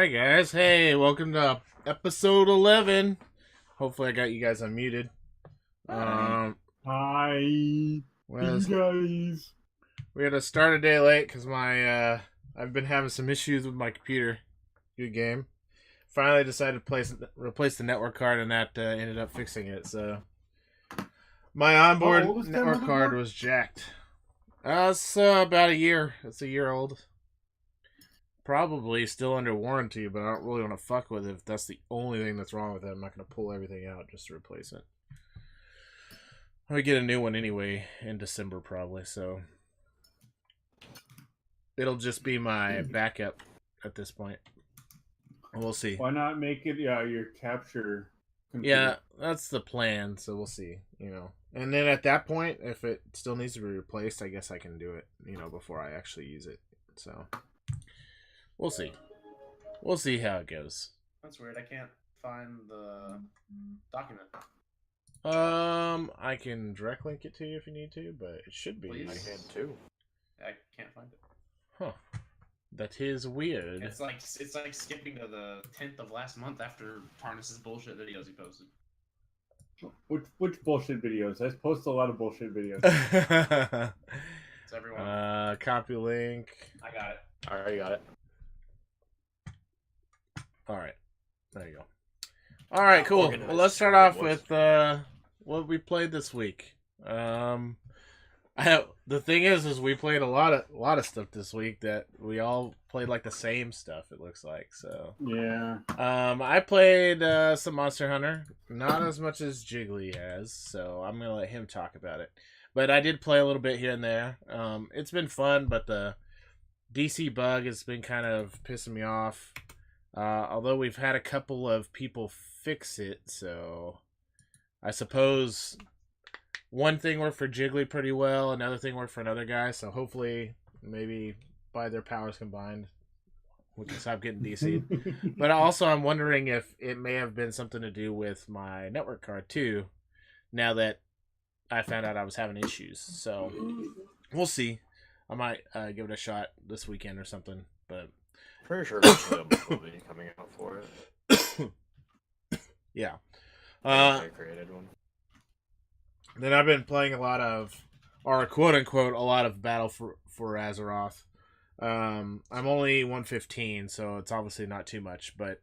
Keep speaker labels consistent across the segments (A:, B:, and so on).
A: Alright guys, hey, welcome to episode 11. Hopefully I got you guys unmuted.
B: Hi, you guys.
A: We had to start a day late because I've been having some issues with my computer. Good game. Finally decided to replace the network card, and that ended up fixing it, so... My onboard network card was jacked. It's about a year. It's a year old. Probably still under warranty, but I don't really want to fuck with it if that's the only thing that's wrong with it. I'm not going to pull everything out just to replace it. I'm going to get a new one anyway in December probably, so... It'll just be my backup at this point. We'll see.
B: Why not make it your capture
A: computer? Yeah, that's the plan, so we'll see, And then at that point, if it still needs to be replaced, I guess I can do it, before I actually use it. So... We'll see. We'll see how it goes.
C: That's weird. I can't find the document.
A: I can direct link it to you if you need to, but it should be.
C: Please?
A: I can too.
C: I can't find it.
A: Huh. That is weird.
C: It's like skipping to the 10th of last month after Tarnis's bullshit videos he posted.
B: Which bullshit videos? I post a lot of bullshit videos.
C: It's everyone.
A: Copy link.
C: I got it.
A: Alright, you got it. Alright. There you go. Alright, cool. Well, let's start off with what we played this week. The thing is we played a lot of stuff this week that we all played like the same stuff, it looks like. So
B: yeah.
A: I played some Monster Hunter, not as much as Jiggly has, so I'm gonna let him talk about it. But I did play a little bit here and there. It's been fun, but the DC bug has been kind of pissing me off. Although we've had a couple of people fix it, so I suppose one thing worked for Jiggly pretty well, another thing worked for another guy, so hopefully, maybe by their powers combined, we can stop getting DC'd. But also, I'm wondering if it may have been something to do with my network card, too, now that I found out I was having issues. So, we'll see. I might give it a shot this weekend or something, but...
D: Pretty sure will be coming out for it.
A: Yeah.
D: I created one.
A: Then I've been playing a lot of, or quote unquote, a lot of Battle for Azeroth. I'm only 115, so it's obviously not too much. But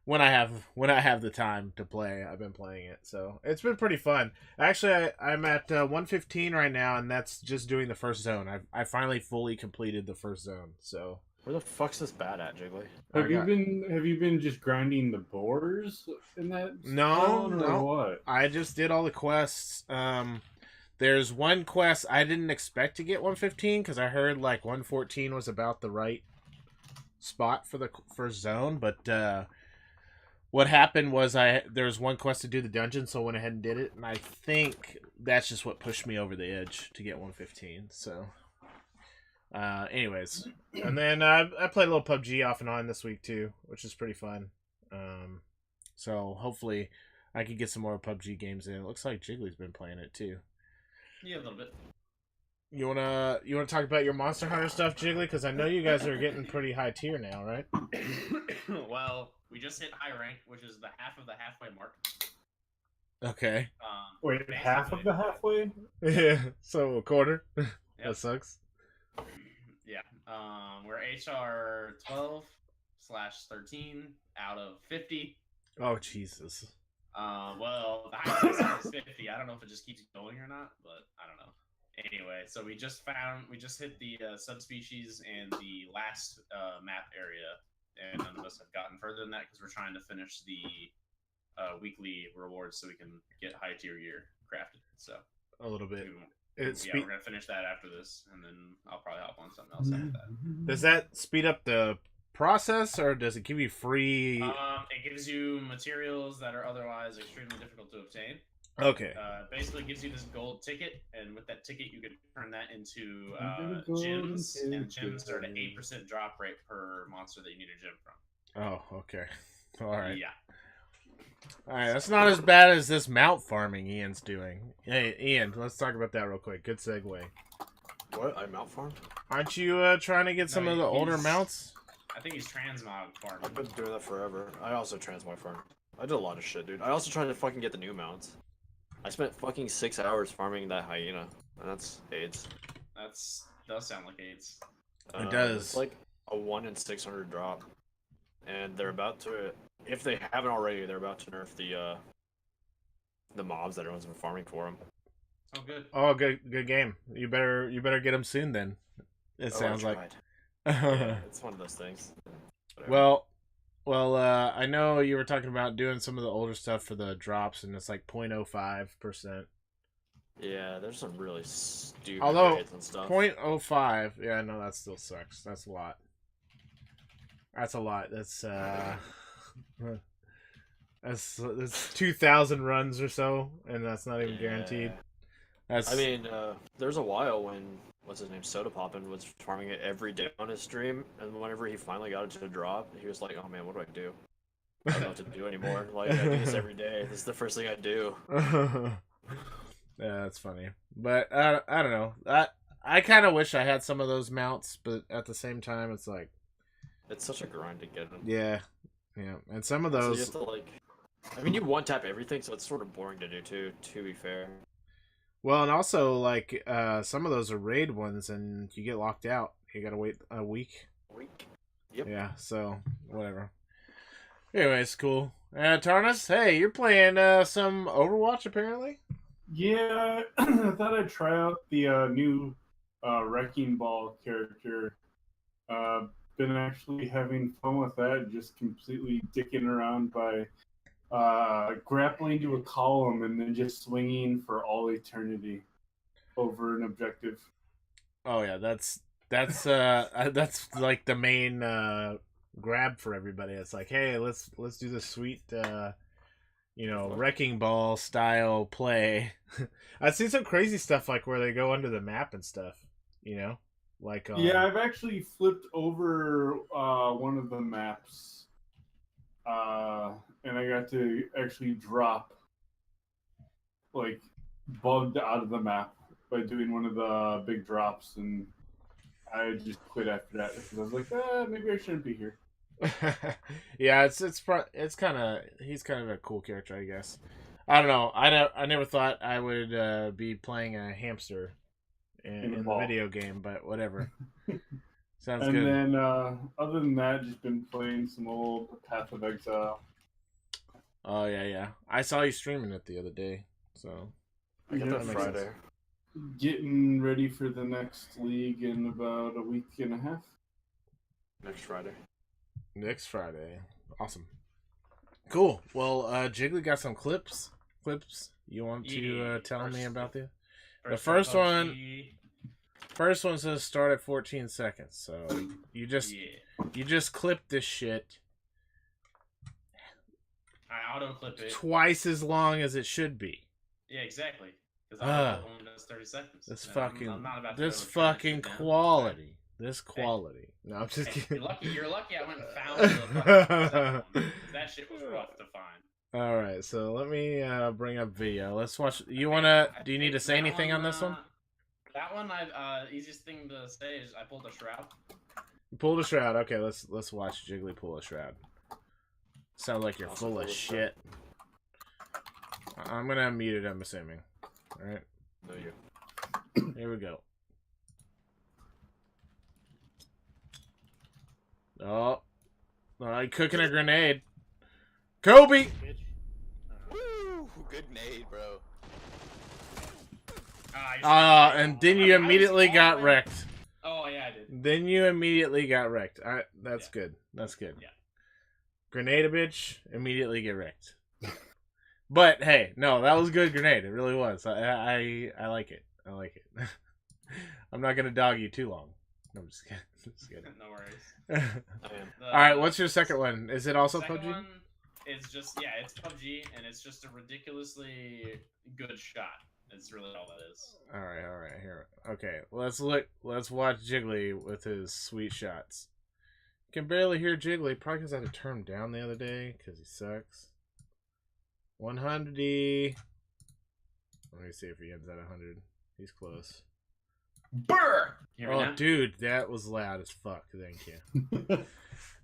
A: when I have the time to play, I've been playing it. So it's been pretty fun. Actually, I'm at 115 right now, and that's just doing the first zone. I finally fully completed the first zone. So.
D: Where the fuck's this bad at, Jiggly?
B: Have you been just grinding the boars in that?
A: No.
B: What?
A: I just did all the quests. There's one quest I didn't expect to get 115 because I heard like 114 was about the right spot for the first zone, but what happened was there was one quest to do the dungeon, so I went ahead and did it, and I think that's just what pushed me over the edge to get 115. So. Anyways, and then I played a little PUBG off and on this week too, which is pretty fun. So hopefully I can get some more PUBG games in. It looks like Jiggly's been playing it too.
C: Yeah, a little bit.
A: You wanna talk about your Monster Hunter stuff, Jiggly? Because I know you guys are getting pretty high tier now, right?
C: Well, we just hit high rank, which is the half of the halfway mark.
A: Okay.
B: Wait, half of the halfway?
A: Yeah. So a quarter. Yep. That sucks.
C: Yeah. We're HR 12/13 out of 50.
A: Oh Jesus.
C: Well, the highest is 50. I don't know if it just keeps going or not, but I don't know. Anyway, so we just hit the subspecies and the last map area, and none of us have gotten further than that because we're trying to finish the weekly rewards so we can get high tier gear crafted. So
A: a little bit.
C: We're gonna finish that after this, and then I'll probably hop on something else after that.
A: Does that speed up the process, or does it give you free?
C: It gives you materials that are otherwise extremely difficult to obtain.
A: Okay.
C: Basically gives you this gold ticket, and with that ticket you can turn that into gems, and gems are at an 8% drop rate per monster that you need a gem from.
A: Oh, okay. All right.
C: Yeah.
A: Alright, that's not as bad as this mount farming Ian's doing. Hey, Ian, let's talk about that real quick. Good segue.
D: What? I mount farmed?
A: Aren't you trying to get some of the older mounts?
C: I think he's transmog farming.
D: I've been doing that forever. I also transmog farm. I did a lot of shit, dude. I also tried to fucking get the new mounts. I spent fucking 6 hours farming that hyena, and that's AIDS.
C: Does sound like AIDS.
A: It does.
D: It's like a 1 in 600 drop, and they're about to, if they haven't already, they're about to nerf the mobs that everyone's been farming for them.
C: Oh, good.
A: Oh, good game. You better get them soon then. It sounds like.
D: Yeah, it's one of those things.
A: Well, I know you were talking about doing some of the older stuff for the drops, and it's like 0.05%.
D: Yeah, there's some really stupid
A: Although
D: raids and stuff.
A: 0.05, yeah, no, that still sucks. That's a lot. That's a lot. That's 2,000 runs or so, and that's not even guaranteed.
D: I mean, there's a while when what's his name, Soda Poppin was farming it every day on his stream, and whenever he finally got it to drop, he was like, "Oh man, what do I do? I don't know what to do anymore. Like I do this every day. This is the first thing I do."
A: Yeah, that's funny. But I don't know. I kind of wish I had some of those mounts, but at the same time, it's like
D: it's such a grind to get them.
A: Yeah, and some of
D: So
A: those.
D: you have to like, I mean, you one tap everything, so it's sort of boring to do too. To be fair.
A: Well, and also like some of those are raid ones, and you get locked out. You gotta wait a week.
D: Yep.
A: Yeah. So whatever. Anyways, cool. TARDIS, hey, you're playing some Overwatch apparently.
B: Yeah, I thought I'd try out the new Wrecking Ball character. Been actually having fun with that, just completely dicking around by grappling to a column and then just swinging for all eternity over an objective.
A: Oh yeah, that's like the main grab for everybody. It's like, hey, let's do this sweet Wrecking Ball style play. I've seen some crazy stuff like where they go under the map and stuff, like
B: yeah, I've actually flipped over one of the maps, and I got to actually drop, like, bugged out of the map by doing one of the big drops, and I just quit after that because I was like, maybe I shouldn't be here.
A: Yeah, it's kind of, he's kind of a cool character, I guess. I don't know. I never thought I would be playing a hamster in the video game, but whatever. Sounds
B: and
A: good.
B: And then, other than that, just been playing some old Path of Exile.
A: Oh yeah. I saw you streaming it the other day, so
D: I got that Friday.
B: Sense. Getting ready for the next league in about a week and a half.
D: Next Friday.
A: Awesome. Cool. Well, Jiggly got some clips. You want to tell me about the first one? First one says start at 14 seconds. So you just clip this shit.
C: I auto clip it
A: twice as long as it should be.
C: Yeah, exactly. Because I only does 30 seconds.
A: This
C: fucking
A: quality. This quality. No, I'm just kidding.
C: You're lucky I went and found the fucking one. That shit was rough to find.
A: All right, so let me bring up video. Let's watch. Do you need to say anything on this one?
C: That one, easiest thing to say is I pulled a shroud.
A: You pulled a shroud. Okay, let's watch Jiggly pull a shroud. Sounds like you're full of shit. I'm gonna unmute it, I'm assuming. Alright.
D: No, you.
A: Here we go. Oh. Cooking a grenade. Kobe!
E: Woo! Good nade, bro.
A: And then you immediately got wrecked.
C: Oh, yeah, I did.
A: Then you immediately got wrecked. That's good. That's good.
C: Yeah. Grenade
A: a bitch, immediately get wrecked. But hey, no, that was a good grenade. It really was. I like it. I like it. I'm not gonna dog you too long. No, I'm just kidding. Just kidding.
C: No worries.
A: All right, what's your second one? Is it also
C: second
A: PUBG?
C: One is just it's PUBG, and it's just a ridiculously good shot. That's really all that is.
A: All right. Here. Okay, let's watch Jiggly with his sweet shots. Can barely hear Jiggly, probably because I had to turn him down the other day because he sucks. 100. Let me see if he ends at 100. He's close.
C: Burr. You hear me
A: Oh,
C: now?
A: dude, that was loud as fuck. Thank you.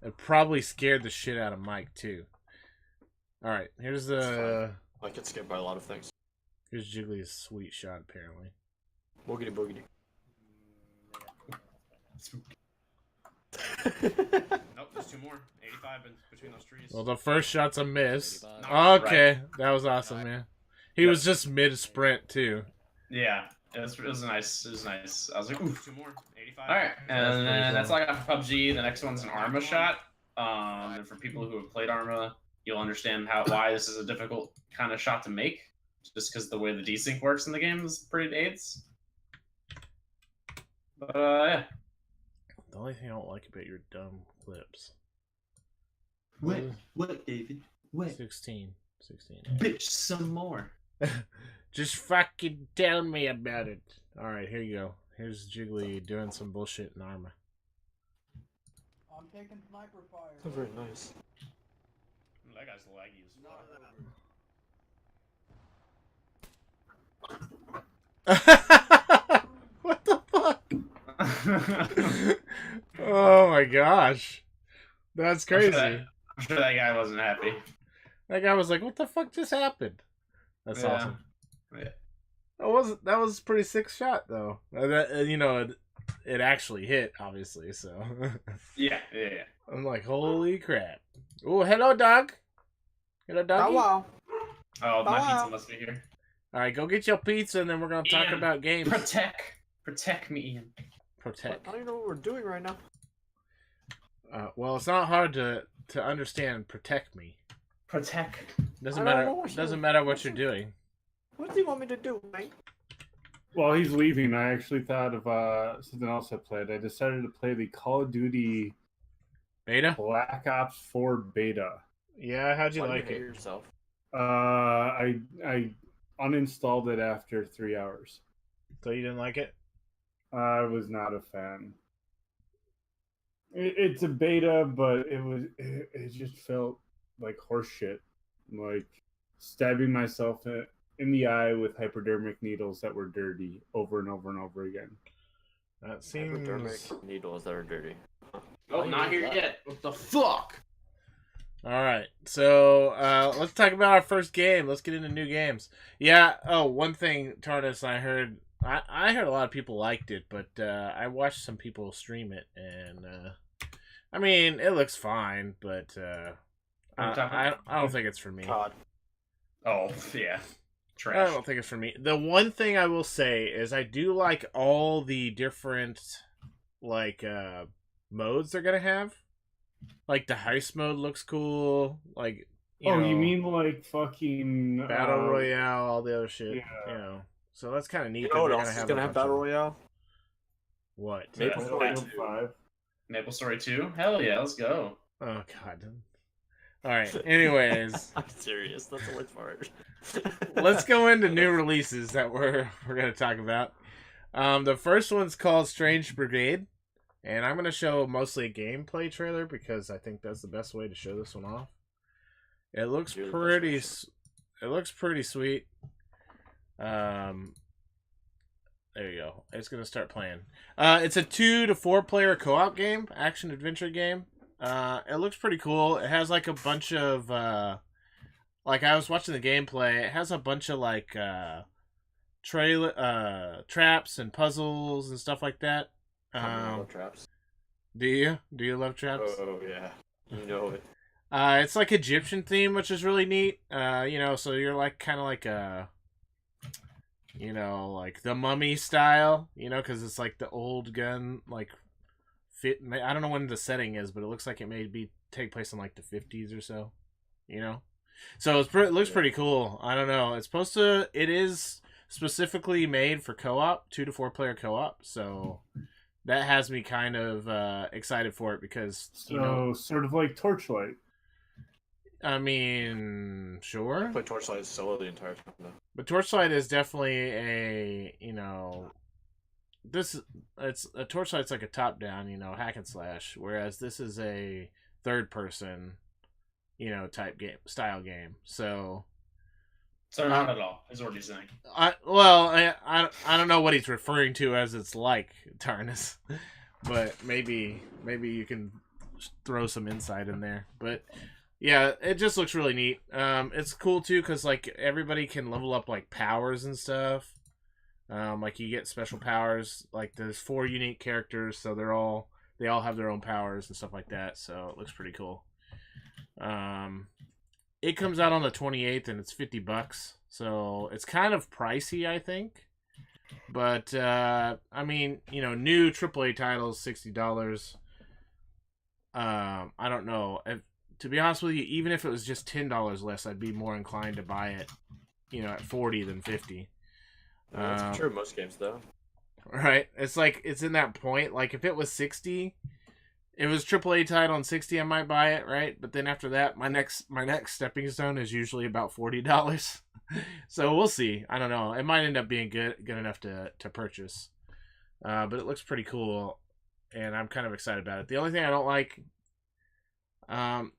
A: It probably scared the shit out of Mike too. All right, here's the
D: I get scared by a lot of things.
A: here's Jiggly's sweet shot. Apparently,
D: Boogity boogity.
C: Nope, there's two more. 85 between those trees.
A: well, the first shot's a miss.
E: 85.
A: Okay, that was awesome, man. He was just mid sprint too.
C: Yeah, it was nice. It was nice. I was like, ooh, two more. 85. All right,
A: That's
C: and
A: pretty
C: then
A: cool.
C: that's all I got for PUBG. The next one's an Arma shot. And for people who have played Arma, you'll understand why this is a difficult kind of shot to make, just because the way the desync works in the game is pretty AIDS. But yeah.
A: The only thing I don't like about your dumb clips.
C: What, David? What?
A: 16.
C: Bitch, some more.
A: Just fucking tell me about it. All right, here you go. Here's Jiggly doing some bullshit in Arma.
F: I'm taking sniper fire.
D: That's very nice.
C: That guy's laggy as
A: What the fuck?
C: fuck.
A: Oh my gosh. That's
C: I'm sure
A: crazy.
C: I'm sure that guy wasn't happy.
A: That guy was like, what the fuck just happened? That's
C: Yeah.
A: awesome.
C: Yeah.
A: That was a pretty sick shot though. It actually hit, obviously, so
C: Yeah.
A: I'm like, holy crap. Oh, hello dog. Hello doggy.
F: wow.
C: Oh, my
F: Wow.
C: pizza must be here.
A: Alright, go get your pizza and then we're gonna talk
C: Ian,
A: about games.
C: Protect me, Ian.
A: Protect.
D: I don't even know what we're doing right now.
A: Well, it's not hard to understand. Protect me.
C: Protect.
A: Doesn't
D: I don't
A: matter.
D: know what
A: Doesn't
D: you-
A: matter what you're doing.
D: What do you want me to do, mate?
B: While he's leaving, I actually thought of something else I played. I decided to play the Call of Duty
A: Beta.
B: Black Ops 4 beta.
A: Yeah, how'd you
D: Why do
A: like
D: hate
A: it?
D: yourself?
B: I uninstalled it after 3 hours.
A: So you didn't like it?
B: I was not a fan. It's a beta, but it just felt like horseshit, like stabbing myself in the eye with hypodermic needles that were dirty over and over and over again.
A: That seems.
D: Hypodermic needles that are dirty.
C: Oh, not here yet. What the fuck?
A: All right, so let's talk about our first game. Let's get into new games. Yeah. Oh, one thing, TARDIS, I heard a lot of people liked it, but I watched some people stream it, and I mean, it looks fine, but I don't think it's for me.
D: God.
C: Oh, yeah.
A: I
C: Trash.
A: don't think it's for me. The one thing I will say is I do like all the different modes they're gonna have. Like the heist mode looks cool. Like
B: You mean like fucking
A: Battle Royale, all the other shit.
B: yeah.
A: So that's kind of neat.
D: You
A: that
D: know what
A: they're
D: else is
A: a
D: gonna have
A: bunch
D: Battle
A: of-
D: Royale?
A: What?
D: Maple
C: Yeah.
D: Story
C: That-
D: 2.
C: Maple Story 2? Hell yeah, let's go.
A: Oh god. All right. Anyways,
D: I'm serious. That's the worst part.
A: let's go into new releases that we're gonna talk about. The first one's called Strange Brigade, and I'm gonna show mostly a gameplay trailer because I think that's the best way to show this one off. It looks
D: You're the best
A: pretty.
D: person.
A: It looks pretty sweet. There you go. It's gonna start playing. It's a 2 to 4 player co-op game, action adventure game. It looks pretty cool. It has like a bunch of like I was watching the gameplay. It has a bunch of like traps and puzzles and stuff like that.
D: Traps.
A: Do you love traps?
D: Oh yeah, you know it.
A: It's like Egyptian theme, which is really neat. So you're like kind of like like the Mummy style, because it's like the old gun, like fit. I don't know when the setting is, but it looks like it may take place in like the 50s or so, So it looks pretty cool. I don't know. It is specifically made for co-op, 2 to 4 player co-op. So that has me kind of excited for it because
B: sort of like Torchlight.
A: I mean, sure.
D: Play Torchlight solo the entire time though.
A: But Torchlight is definitely Torchlight's like a top down, hack and slash, whereas this is a third person, type game style game. So
C: So not at all, is what he's saying.
A: I don't know what he's referring to as it's like TARDIS, but maybe you can throw some insight in there. But yeah, it just looks really neat. It's cool too because like everybody can level up like powers and stuff. Like you get special powers. Like there's 4 unique characters, so they all have their own powers and stuff like that. So it looks pretty cool. It comes out on the 28th and it's $50, so it's kind of pricey, I think. But I mean, you know, new AAA titles, $60. I don't know. To be honest with you, even if it was just $10 less, I'd be more inclined to buy it, you know, at 40 than 50.
D: That's true of most games, though.
A: Right? It's like it's in that point. Like if it was 60. It was AAA title and 60, I might buy it, right? But then after that, my next stepping stone is usually about $40. So we'll see. I don't know. It might end up being good enough to purchase. But it looks pretty cool, and I'm kind of excited about it. The only thing I don't like,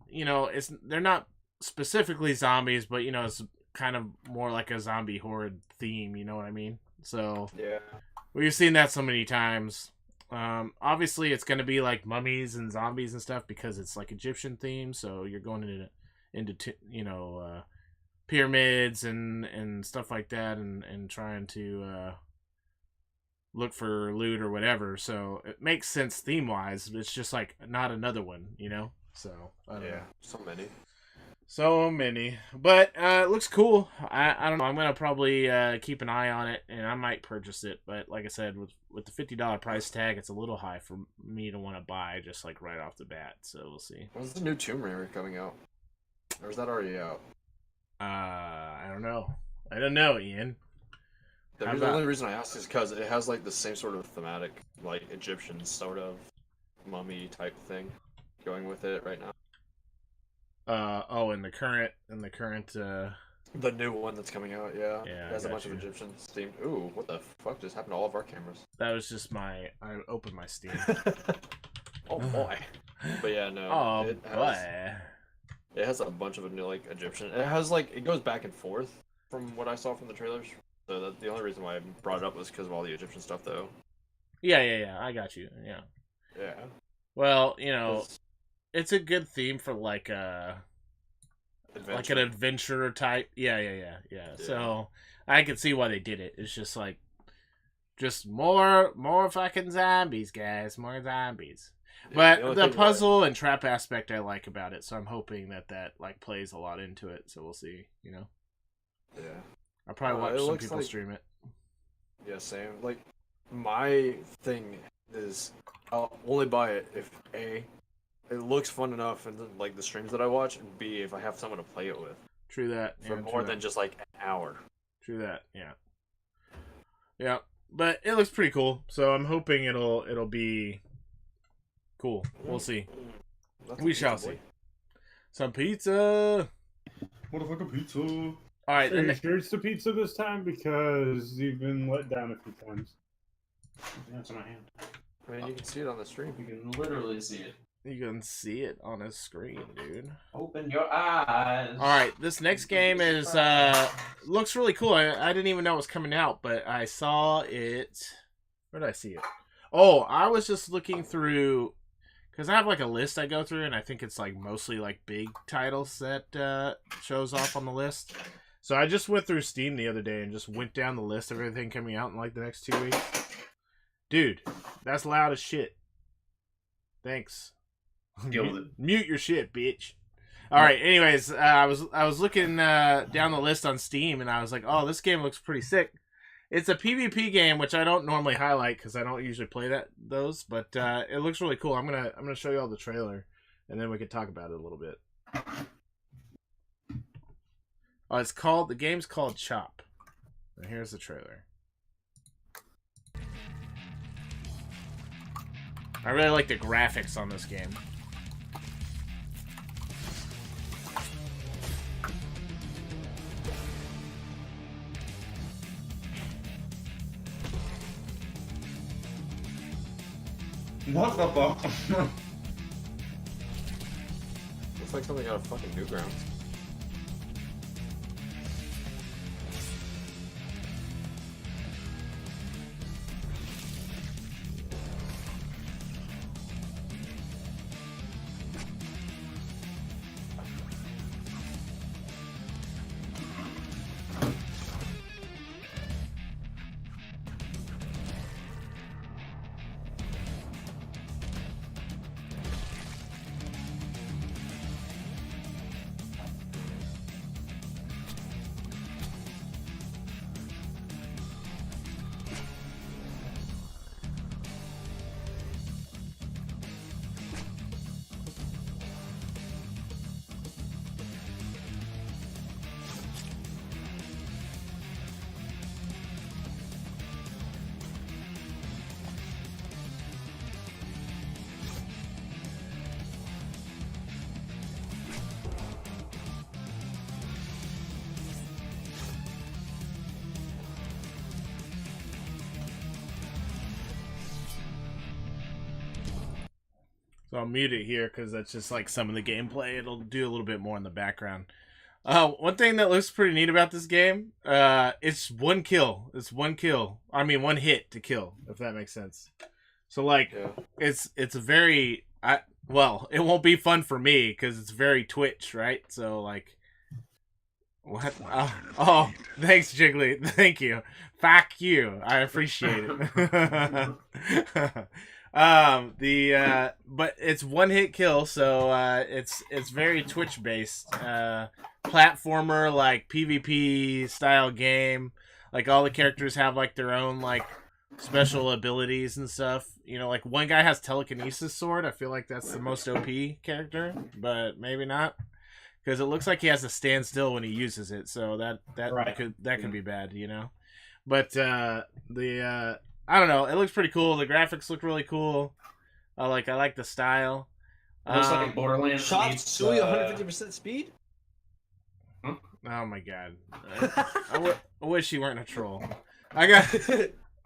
A: you know, they're not specifically zombies, but you know, it's kind of more like a zombie horde theme. You know what I mean? So
D: yeah,
A: we've seen that so many times. Obviously it's going to be like mummies and zombies and stuff because it's like Egyptian theme, so you're going into you know, pyramids and stuff like that and trying to look for loot or whatever, so it makes sense theme wise. It's just like not another one, you know. So I don't know. So many, but it looks cool. I don't know. I'm gonna probably keep an eye on it, and I might purchase it. But like I said, with the $50 price tag, it's a little high for me to want to buy just like right off the bat. So we'll see.
D: When's the new Tomb Raider coming out? Or is that already out?
A: I don't know. I don't know, Ian.
D: The only reason I asked is because it has like the same sort of thematic, like Egyptian sort of mummy type thing going with it right now.
A: In the current
D: the new one that's coming out, yeah.
A: Yeah,
D: it has a bunch of Egyptian Steam. Ooh, what the fuck just happened to all of our cameras?
A: That was just I opened my Steam.
D: Oh boy. But yeah, no.
A: Oh boy.
D: It has a bunch of new like Egyptian. It has like it goes back and forth from what I saw from the trailers. So that's the only reason why I brought it up was because of all the Egyptian stuff, though.
A: Yeah. I got you. Yeah.
D: Yeah.
A: Well, you know. It's a good theme for like an adventure type. Yeah. So I can see why they did it. It's just like, just more fucking zombies, guys. More zombies.
D: Yeah,
A: but the puzzle and trap aspect I like about it, so I'm hoping that like plays a lot into it. So we'll see. You know.
D: Yeah.
A: I'll probably watch some people stream it.
D: Yeah, same. Like my thing is, I'll only buy it if A, it looks fun enough in like the streams that I watch, and B, if I have someone to play it with.
A: True that.
D: For more than just like an hour.
A: True that. Yeah. Yeah, but it looks pretty cool. So I'm hoping it'll be cool. We'll see. We shall see. Some pizza.
B: Motherfucking pizza.
A: All right.
B: Are you sure it's the pizza this time? Because you've been let down a few times.
C: Yeah, it's in my hand.
D: I mean, you can see it on the stream.
C: You can literally see it.
A: You can see it on his screen, dude.
C: Open your eyes.
A: All right, this next game is looks really cool. I didn't even know it was coming out, but I saw it. Where did I see it? Oh, I was just looking through because I have like a list I go through, and I think it's like mostly like big titles that shows off on the list. So I just went through Steam the other day and just went down the list of everything coming out in like the next 2 weeks. Dude, that's loud as shit. Thanks. Mute your shit, bitch. All right. Anyways, I was looking down the list on Steam, and I was like, "Oh, this game looks pretty sick." It's a PvP game, which I don't normally highlight because I don't usually play those. But it looks really cool. I'm gonna show you all the trailer, and then we can talk about it a little bit. Oh, the game's called Chop. And here's the trailer. I really like the graphics on this game.
B: What the fuck?
D: Looks like something out of fucking Newgrounds.
A: So I'll mute it here because that's just like some of the gameplay. It'll do a little bit more in the background. One thing that looks pretty neat about this game, it's one kill. It's one kill. I mean, one hit to kill, if that makes sense. So like, it's a very, well, it won't be fun for me because it's very Twitch, right? So like, what? Oh, thanks, Jiggly. Thank you. Fuck you. I appreciate it. But it's one hit kill, so it's very Twitch based. Platformer, like PvP style game. Like all the characters have like their own like special abilities and stuff. You know, like one guy has telekinesis sword. I feel like that's the most OP character, but maybe not. Because it looks like he has to stand still when he uses it, so that could be bad, you know. But I don't know. It looks pretty cool. The graphics look really cool. I like the style.
C: It looks like Borderlands.
D: Shot
C: meets,
D: Sui 150% speed.
A: Oh my god! I wish you weren't a troll.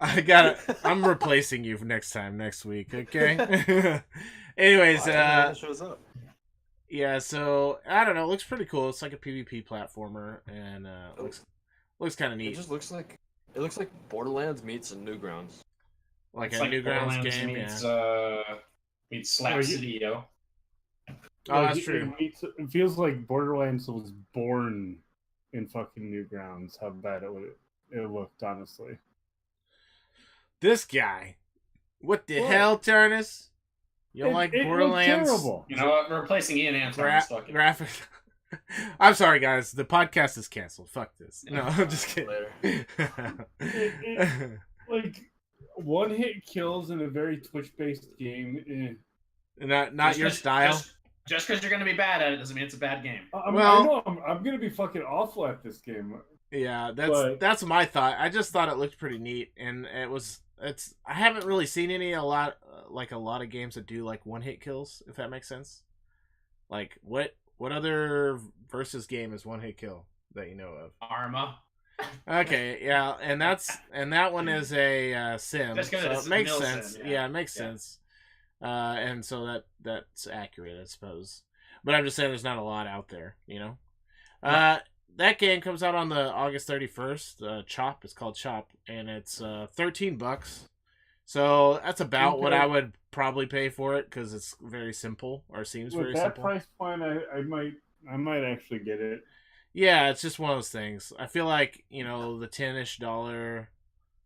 A: I'm replacing you for next week. Okay. Anyways,
D: shows up.
A: Yeah. So I don't know. It looks pretty cool. It's like a PvP platformer, and looks kind of neat.
D: It looks like Borderlands meets Newgrounds.
A: Like
C: it's
A: a
C: like
A: Newgrounds
C: Borderlands
A: game,
C: meets Slap City, yo.
A: Oh, that's true.
B: It feels like Borderlands was born in fucking Newgrounds. How bad it looked, honestly.
A: This guy, what the hell, TARDIS? You don't like Borderlands?
B: Terrible.
C: You know what? We're replacing Ian Anton.
A: Graphic. I'm sorry, guys. The podcast is canceled. Fuck this. No, I'm just kidding.
B: Like one hit kills in a very Twitch-based game.
A: Not your style.
C: Just because you're gonna be bad at it doesn't mean it's a bad game.
B: I know I'm gonna be fucking awful at this game.
A: Yeah, that's my thought. I just thought it looked pretty neat, and I haven't really seen a lot of games that do like one hit kills, if that makes sense. Like what other versus game is one hit kill that you know of?
C: Arma.
A: Okay, yeah, and that one is a sim, so it makes sense.
C: Sim,
A: yeah, it makes sense. And so that's accurate, I suppose. But I'm just saying there's not a lot out there, you know. That game comes out on the August 31st. Chop, it's called Chop, and it's $13. So that's about what I would probably pay for it because it's very simple, or seems very simple. With
B: that price point, I might actually get it.
A: Yeah, it's just one of those things. I feel like, you know, the $10-ish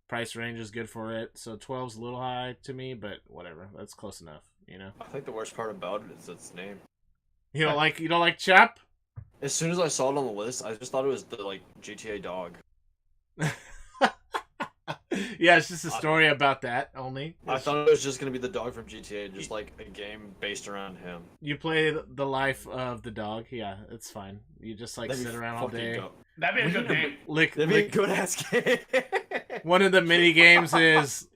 A: price range is good for it. So 12's a little high to me, but whatever. That's close enough, you know.
D: I think the worst part about it is its name.
A: You don't like Chop?
D: As soon as I saw it on the list, I just thought it was the GTA dog.
A: Yeah, it's just a story about that only.
D: I thought it was just gonna be the dog from GTA, just like a game based around him.
A: You play the life of the dog. Yeah, it's fine. You just like sit around all day.
C: That'd be a good game.
D: That'd be a good ass game.
A: One of the mini games is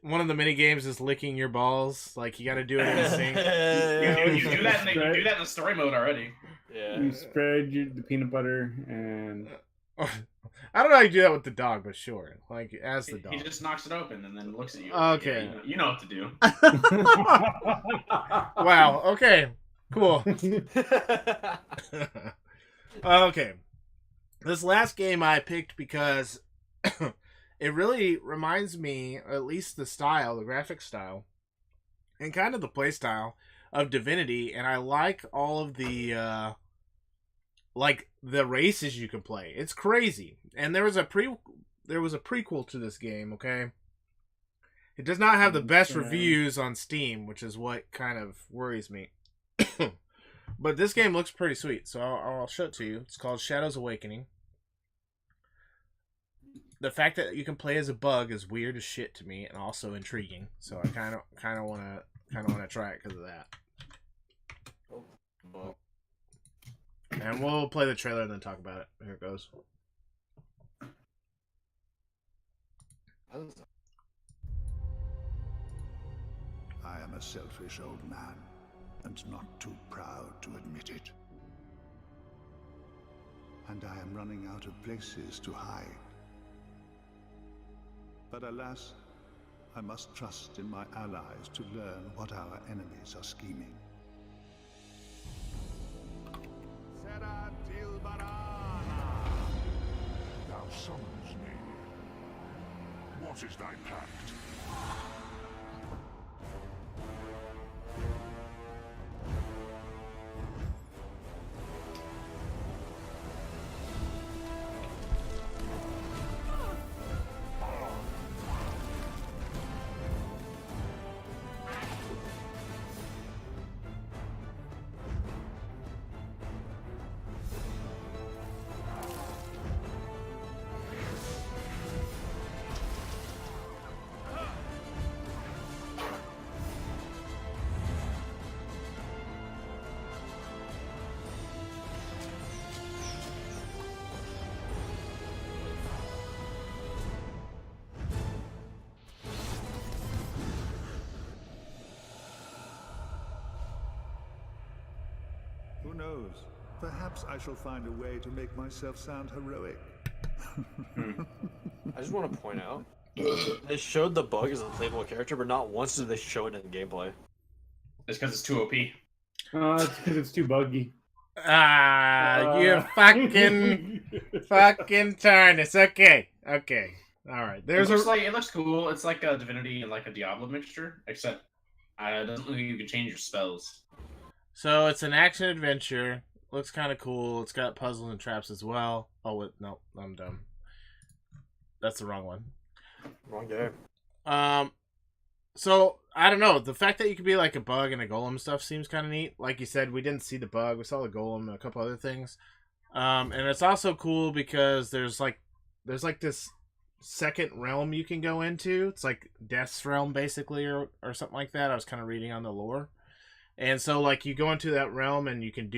A: licking your balls. Like you got to do it in the sink.
C: You do that in the story mode already.
D: Yeah.
B: You spread the peanut butter and.
A: I don't know how you do that with the dog, but sure. Like as the dog,
C: he just knocks it open and then looks at you.
A: Okay,
C: you know what to do.
A: Wow. Okay. Cool. Okay. This last game I picked because it really reminds me, at least the style, the graphic style, and kind of the play style of Divinity, and I like all of the the races you can play. It's crazy. And there was a prequel to this game, okay? It does not have the best reviews on Steam, which is what kind of worries me. But this game looks pretty sweet, so I'll show it to you. It's called Shadows Awakening. The fact that you can play as a bug is weird as shit to me, and also intriguing. So I kind of want to try it because of that. And we'll play the trailer and then talk about it. Here it goes.
G: I am a selfish old man, and not too proud to admit it. And I am running out of places to hide. But alas, I must trust in my allies to learn what our enemies are scheming. What is thy pact? Who knows? Perhaps I shall find a way to make myself sound heroic.
D: I just want to point out, they showed the bug as a playable character, but not once did they show it in gameplay.
C: It's because it's too OP.
B: It's because it's too buggy.
A: You fucking TARDIS. Okay. All right.
C: It looks cool. It's like a Divinity and like a Diablo mixture, except it doesn't look like you can change your spells.
A: So it's an action adventure. Looks kind of cool. It's got puzzles and traps as well. Oh, wait, no, I'm dumb. That's the wrong one.
D: Wrong game.
A: So I don't know. The fact that you could be like a bug and a golem stuff seems kind of neat. Like you said, we didn't see the bug. We saw the golem and a couple other things. And it's also cool because there's like this second realm you can go into. It's like Death's realm basically, or something like that. I was kind of reading on the lore. And so, like, you go into that realm and you can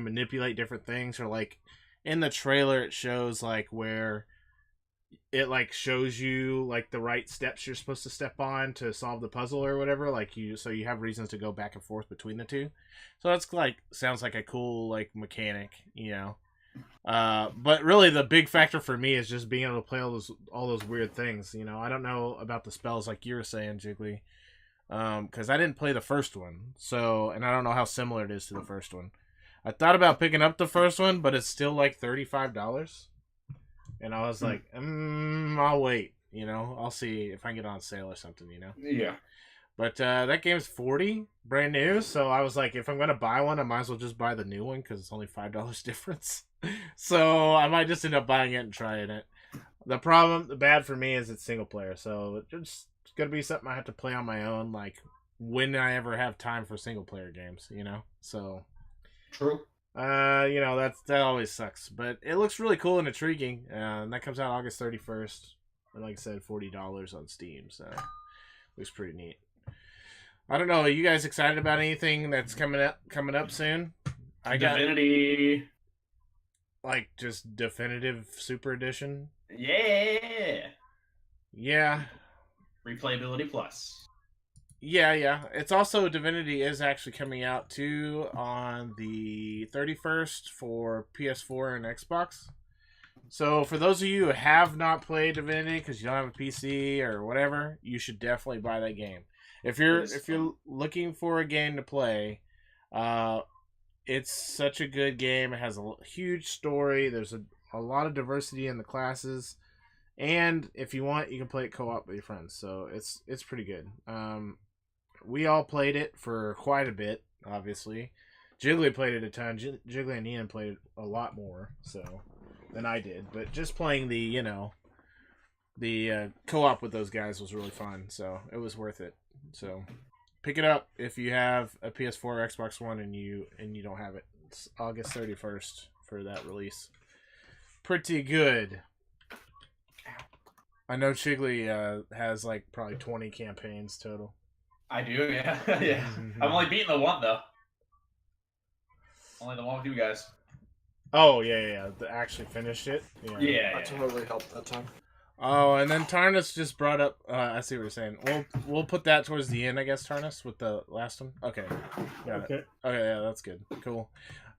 A: manipulate different things. Or, like, in the trailer, it shows, like, where it, like, shows you, like, the right steps you're supposed to step on to solve the puzzle or whatever. So you have reasons to go back and forth between the two. So that's, like, sounds like a cool, like, mechanic, you know. But really, the big factor for me is just being able to play all those weird things, you know. I don't know about the spells like you were saying, Jiggly. Because I didn't play the first one, and I don't know how similar it is to the first one. I thought about picking up the first one, but it's still like $35, and I was like, I'll wait, you know, I'll see if I can get it on sale or something, you know.
C: Yeah.
A: But that game's $40, brand new, so I was like, if I'm gonna buy one, I might as well just buy the new one because it's only $5 difference. So I might just end up buying it and trying it. The bad for me is it's single player, so it's gonna be something I have to play on my own, like when I ever have time for single player games, you know. So
C: True.
A: You know, that always sucks, but it looks really cool and intriguing. And that comes out August 31st, and like I said, $40 on Steam, so looks pretty neat. I don't know. Are you guys excited about anything that's coming up soon?
C: Divinity.
A: Like just definitive Super Edition.
C: Yeah.
A: Yeah.
C: Replayability plus.
A: Yeah. It's also Divinity is actually coming out too on the 31st for PS4 and Xbox. So for those of you who have not played Divinity because you don't have a PC or whatever, you should definitely buy that game. If you're looking for a game to play, it's such a good game. It has a huge story. There's a lot of diversity in the classes. And if you want, you can play it co-op with your friends. So it's pretty good. We all played it for quite a bit, obviously. Jiggly played it a ton. Jiggly and Ian played it a lot more than I did. But just playing the co-op with those guys was really fun. So it was worth it. So pick it up if you have a PS4 or Xbox One and you don't have it. It's August 31st for that release. Pretty good. I know Chigley has like probably 20 campaigns total.
C: I do, yeah. Yeah. I've only beaten the one though. Only the one with you guys.
A: Oh yeah. Actually finished it.
C: Yeah.
D: That totally helped that time.
A: Oh, and then Tarnis just brought up. I see what you're saying. We'll put that towards the end, I guess. Tarnis with the last one. Okay. Got it. Okay, yeah, that's good. Cool.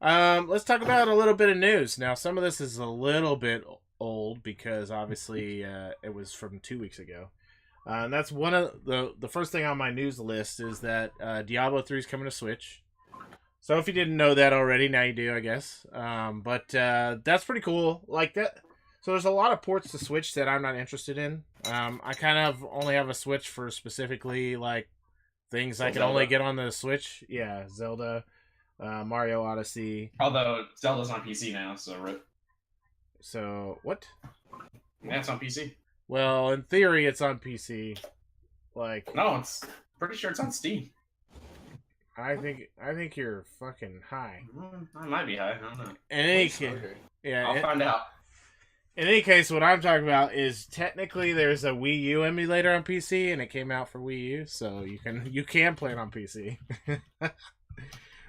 A: Let's talk about a little bit of news. Now, some of this is a little bit old because obviously it was from 2 weeks ago. And that's one of the first thing on my news list is that Diablo 3 is coming to Switch. So if you didn't know that already, now you do, I guess. But that's pretty cool. Like that. So there's a lot of ports to Switch that I'm not interested in. I kind of only have a Switch for specifically like things I can
C: Zelda.
A: only get on the Switch. Yeah, Zelda, Mario Odyssey.
C: Although Zelda's on PC now, so rip.
A: So what?
C: Yeah, it's on PC.
A: Well, in theory, it's on PC. Like,
C: No, it's pretty sure it's on Steam.
A: I think you're fucking high.
C: I might be high. I don't know.
A: In any
D: Okay.
A: case, yeah.
C: I'll find out.
A: In any case, what I'm talking about is technically there's a Wii U emulator on PC, and it came out for Wii U, so you can play it on PC.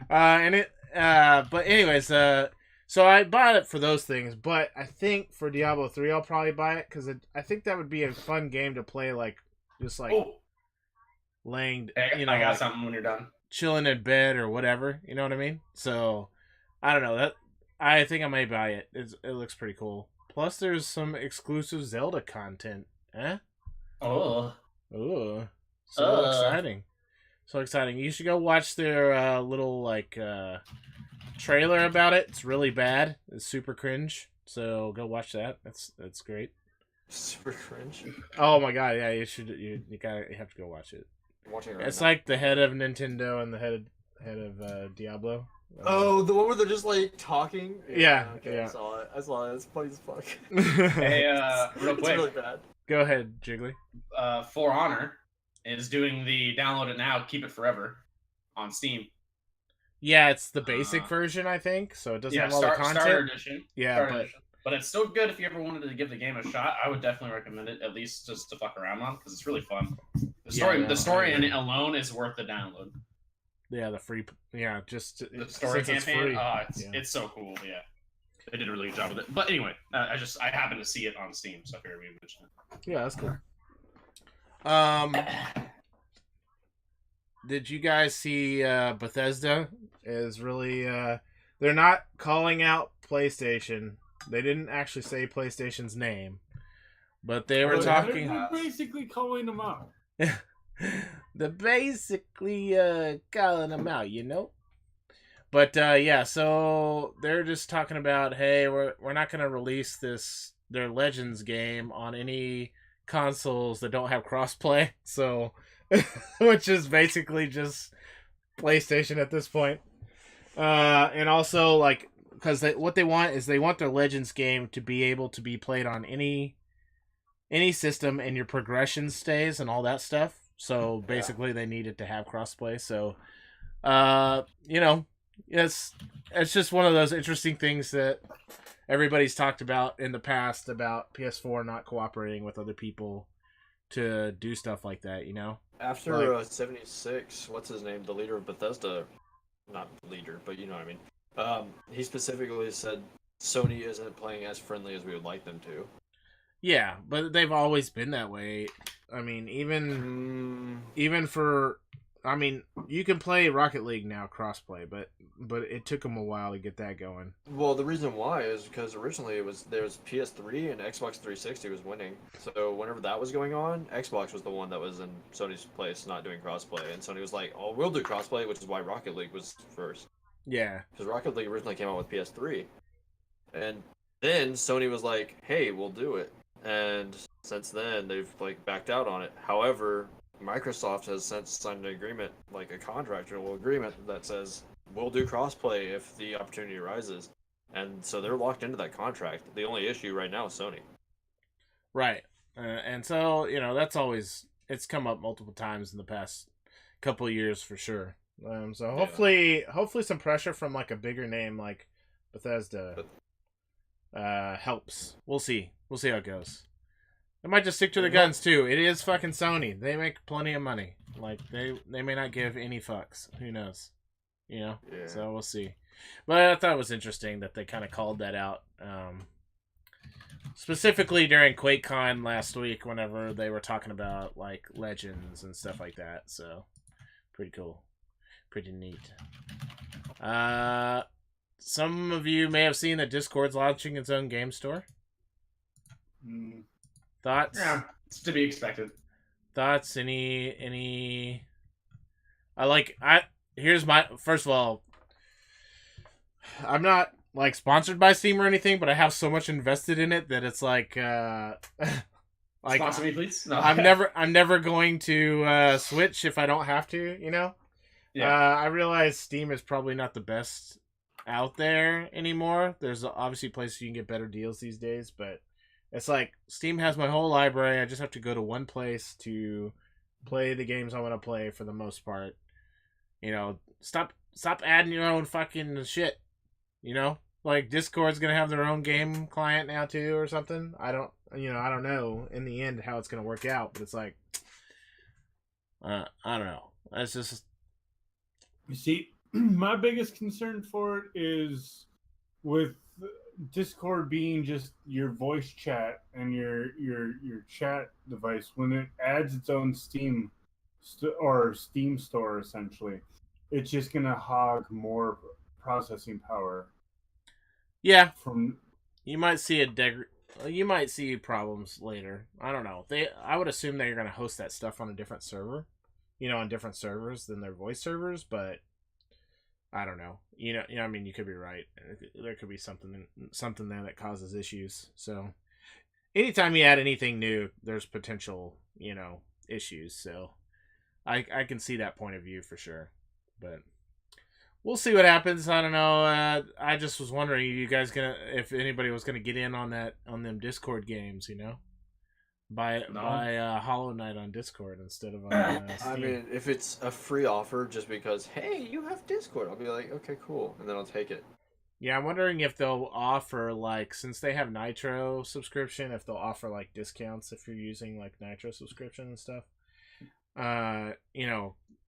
A: But anyways, so I bought it for those things, but I think for Diablo 3 I'll probably buy it because I think that would be a fun game to play, like just like laying,
C: Hey,
A: you know,
C: I got
A: like,
C: something when you're done.
A: chilling in bed or whatever. You know what I mean? So I don't know that. I think I may buy it. It looks pretty cool. Plus, there's some exclusive Zelda content. Eh?
C: Oh.
A: Ooh. So exciting. So exciting. You should go watch their little, like, trailer about it. It's really bad. It's super cringe. So go watch that. That's great.
D: Super cringe.
A: Oh my god, yeah, you should. You have to go watch it.
D: I'm watching it right
A: It's
D: now.
A: like the head of Nintendo and the head of Diablo.
D: Oh, the one where they're just like talking.
A: Yeah,
D: Okay,
A: yeah.
D: I saw it. It's funny as fuck.
C: Hey, real
D: It's
C: quick.
D: really bad.
A: Go ahead, Jiggly.
C: For Honor is doing the download it now, keep it forever on Steam.
A: Yeah, it's the basic version, I think. So it doesn't have all the content.
C: Starter edition.
A: Yeah,
C: Starter
A: but
C: edition. But it's still good if you ever wanted to give the game a shot. I would definitely recommend it, at least just to fuck around on, because it's really fun. The story in it alone is worth the download.
A: yeah, the free. Yeah, just
C: The story
A: since it's
C: campaign,
A: free.
C: it's so cool. Yeah, they did a really good job with it. But anyway, I happened to see it on Steam, so I figured we would mention it.
A: Yeah, that's cool. Did you guys see Bethesda is really they're not calling out PlayStation. They didn't actually say PlayStation's name, but they were talking.
B: They're basically calling them out.
A: They're basically calling them out, you know. But yeah, so they're just talking about, hey, we're not going to release their Legends game on any consoles that don't have crossplay. So, which is basically just PlayStation at this point. And also, like, because what they want is they want their Legends game to be able to be played on any system, and your progression stays and all that stuff. So basically, they need it to have crossplay. So, you know, it's just one of those interesting things that everybody's talked about in the past about PS4 not cooperating with other people to do stuff like that. You know,
D: After 76, what's his name? The leader of Bethesda, not leader, but you know what I mean. He specifically said Sony isn't playing as friendly as we would like them to.
A: yeah, but they've always been that way. I mean, even for, I mean, you can play Rocket League now crossplay, but it took them a while to get that going.
D: Well, the reason why is because originally there was PS3 and Xbox 360 was winning. So whenever that was going on, Xbox was the one that was in Sony's place, not doing crossplay, and Sony was like, "Oh, we'll do crossplay," which is why Rocket League was first.
A: Yeah,
D: Because Rocket League originally came out with PS3, and then Sony was like, "Hey, we'll do it," and since then they've like backed out on it. However, Microsoft has since signed an agreement, like a contractual agreement that says we'll do crossplay if the opportunity arises, and so they're locked into that contract. The only issue right now is Sony.
A: right. And so, you know, it's come up multiple times in the past couple of years for sure. So hopefully some pressure from like a bigger name like Bethesda helps. We'll see how it goes. They might just stick to the guns too. It is fucking Sony. They make plenty of money. Like they may not give any fucks. Who knows? You know.
D: Yeah.
A: So we'll see. But I thought it was interesting that they kind of called that out. Specifically during QuakeCon last week, whenever they were talking about like Legends and stuff like that. So pretty cool. Pretty neat. Some of you may have seen that Discord's launching its own game store. Thoughts?
C: Yeah, it's to be expected.
A: Thoughts? Any? Here's my first of all. I'm not like sponsored by Steam or anything, but I have so much invested in it that it's like Like,
C: sponsor me, please. No.
A: I'm never going to switch if I don't have to. You know.
C: Yeah.
A: I realize Steam is probably not the best out there anymore. There's obviously places you can get better deals these days, but it's like Steam has my whole library. I just have to go to one place to play the games I want to play for the most part. You know, stop adding your own fucking shit. You know, like Discord's gonna have their own game client now too, or something. I don't know in the end how it's gonna work out, but it's like, I don't know. It's just,
B: You see, my biggest concern for it is with Discord being just your voice chat and your chat device. When it adds its own Steam or Steam store, essentially, it's just gonna hog more processing power.
A: yeah.
B: From
A: You might see you might see problems later. I don't know. I would assume they're going to host that stuff on a different server, on different servers than their voice servers. But I don't know. I mean, you could be right. There could be something there that causes issues. So anytime you add anything new, there's potential, issues. So I can see that point of view for sure. But we'll see what happens. I don't know. I just was wondering, you guys if anybody was gonna get in on them Discord games, buy Hollow Knight on Discord instead of on Steam.
D: I mean, if it's a free offer just because, hey, you have Discord, I'll be like, okay, cool, and then I'll take it.
A: Yeah, I'm wondering if they'll offer, like, since they have Nitro subscription, if they'll offer like discounts if you're using like Nitro subscription and stuff.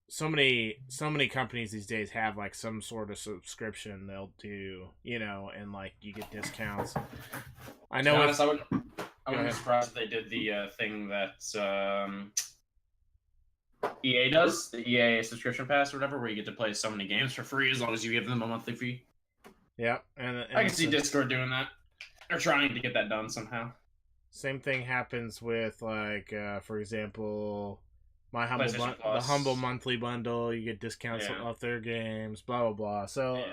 A: So many companies these days have like some sort of subscription they'll do, and like you get discounts. I know.
C: To be honest, I wouldn't be surprised if they did the thing that EA does, the EA subscription pass or whatever, where you get to play so many games for free as long as you give them a monthly fee.
A: Yeah, and
C: I can see Discord doing that. They're trying to get that done somehow.
A: Same thing happens with like, for example, the humble monthly bundle. You get discounts off their games. Blah blah blah. So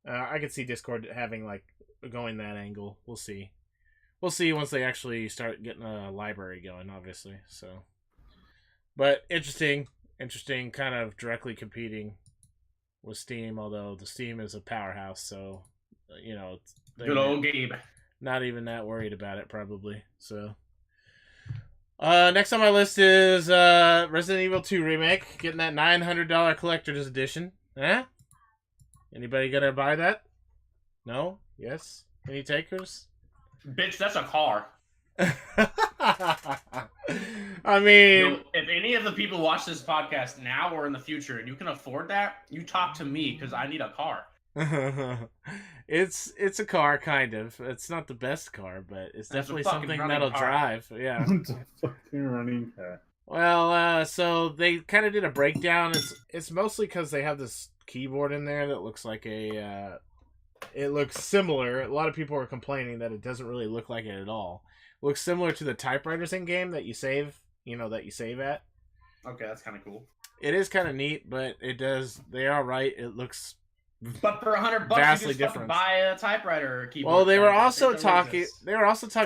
A: I could see Discord having like going that angle. We'll see. We'll see once they actually start getting a library going, obviously. So, but interesting, kind of directly competing with Steam. Although the Steam is a powerhouse, so
C: good old Gabe.
A: Not even that worried about it, probably. So, next on my list is Resident Evil 2 remake, getting that $900 collector's edition. Anybody gonna buy that? No? Yes? Any takers?
C: Bitch, that's a car.
A: I mean,
C: if any of the people watch this podcast now or in the future and you can afford that, you talk to me because I need a car.
A: It's a car, kind of. It's not the best car, but it's definitely something that'll drive. Yeah.
B: It's a fucking running car.
A: Well, so they kind of did a breakdown. It's mostly because they have this keyboard in there that looks like it looks similar. A lot of people are complaining that it doesn't really look like it at all. It looks similar to the typewriters in game that you save, at.
C: Okay, that's kind of cool.
A: It is kind of neat, but they are right. It looks
C: But for $100,
A: vastly
C: you just
A: different.
C: Buy a typewriter or keyboard.
A: Well, they were also talking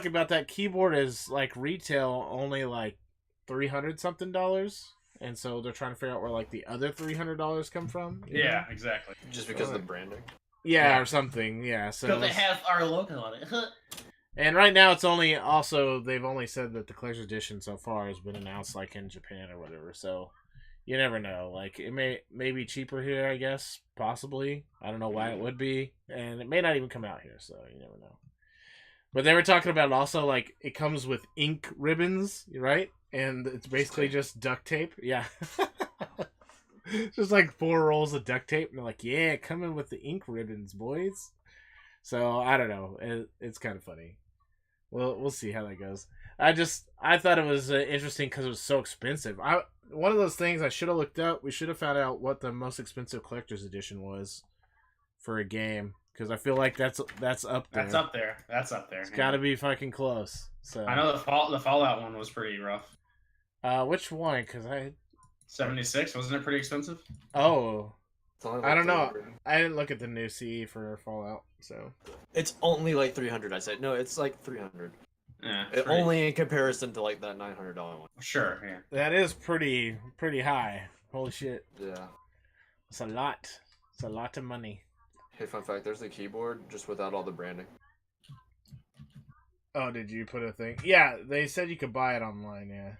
A: about that keyboard is like retail only like $300 something, and so they're trying to figure out where like the other $300 come from.
C: Yeah, exactly.
D: Just because of the branding.
A: Yeah, or something. Yeah, so
C: because they have our logo on it.
A: And right now they've only said that the collector's edition so far has been announced like in Japan or whatever. So you never know. Like it may be cheaper here, I guess, possibly. I don't know why it would be, and it may not even come out here. So you never know. But they were talking about also like it comes with ink ribbons, right? And it's basically just duct tape. Yeah. Just like 4 rolls of duct tape, and they're like, "Yeah, coming with the ink ribbons, boys." So I don't know. It's kind of funny. Well, we'll see how that goes. I thought it was interesting because it was so expensive. One of those things I should have looked up. We should have found out what the most expensive collector's edition was for a game, because I feel like that's up there.
C: That's up there.
A: It's got to be fucking close. So
C: I know the Fallout one was pretty rough.
A: Which one? Because
C: 76, wasn't it pretty expensive?
A: Oh,
D: Like
A: I don't know.
D: 300.
A: I didn't look at the new CE for Fallout, so
D: It's only like 300. I said no. It's like 300.
C: Yeah, it's pretty-
D: Only in comparison to like that $900 one.
C: Sure, yeah.
A: That is pretty high. Holy shit.
D: Yeah.
A: It's a lot. It's a lot of money.
D: Hey, fun fact: there's the keyboard just without all the branding.
A: Oh, did you put a thing? Yeah, they said you could buy it online, yeah.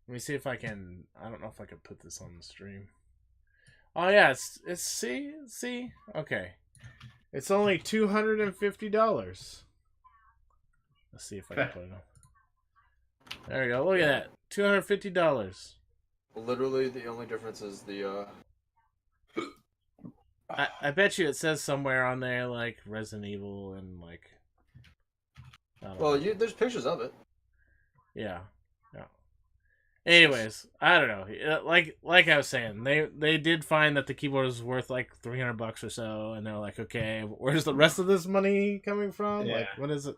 A: Let me see if I can... I don't know if I could put this on the stream. Oh, yeah, it's see? Okay. It's only $250. Let's see if I can put it on. There we go. Look at that. $250.
D: Literally, the only difference is the
A: I bet you it says somewhere on there, like, Resident Evil and, like... I don't know.
D: there's pictures of it.
A: Yeah. Anyways, I don't know. Like I was saying, they did find that the keyboard was worth like $300 or so, and they're like, okay, where's the rest of this money coming from?
C: Yeah.
A: Like, what is it?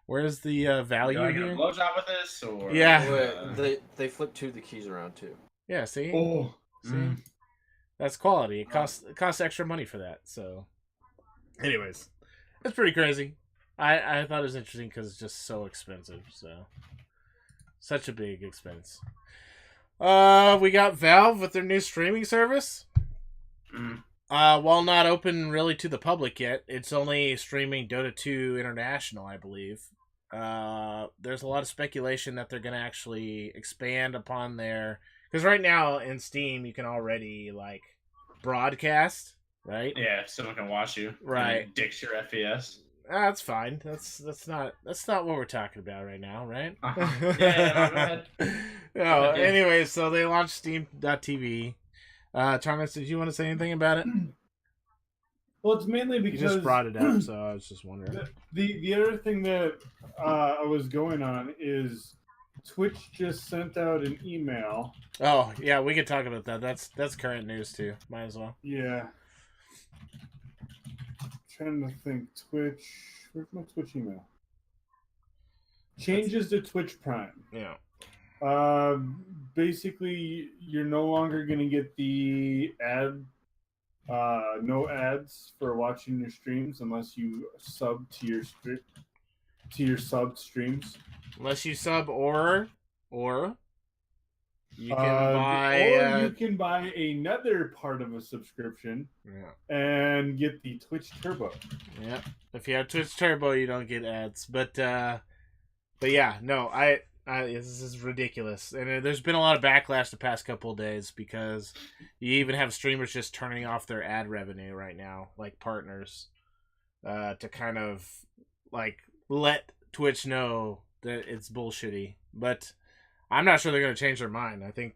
A: Where's the value
C: Do I get a
A: here?
C: blowjob with this, or
A: Yeah.
D: They flip the keys around too.
A: Yeah, see,
B: Oh,
A: see, that's quality. It costs extra money for that. So, anyways, it's pretty crazy. I thought it was interesting because it's just so expensive. So, such a big expense. We got Valve with their new streaming service. While not open really to the public yet, it's only streaming Dota 2 International, I believe. There's a lot of speculation that they're going to actually expand upon their... Because right now in Steam, you can already, like, broadcast, right?
C: Yeah, someone can watch you.
A: Right.
C: And dicks your FPS.
A: That's fine. That's not what we're talking about right now, right?
C: Uh-huh. Yeah, go ahead.
A: No,
C: Yeah.
A: anyway, so they launched Steam.tv. Thomas, did you want to say anything about it?
B: well, it's mainly
A: You
B: because
A: just brought it up, so I was just wondering.
B: the other thing that I was going on is Twitch just sent out an email.
A: Oh, yeah, we could talk about that. That's current news too. Might as well.
B: Yeah. Trying to think. Twitch. Where's my Twitch email? Changes to Twitch Prime.
A: Yeah.
B: Basically, you're no longer going to get the no ads for watching your streams unless you sub to your sub streams.
A: Unless you sub or you can buy
B: or you can buy another part of a subscription
A: yeah.
B: and get the Twitch Turbo.
A: Yeah. If you have Twitch Turbo, you don't get ads. But yeah, no, I this is ridiculous. And there's been a lot of backlash the past couple of days because you even have streamers just turning off their ad revenue right now, like partners, to kind of like let Twitch know that it's bullshitty. But I'm not sure they're going to change their mind. I think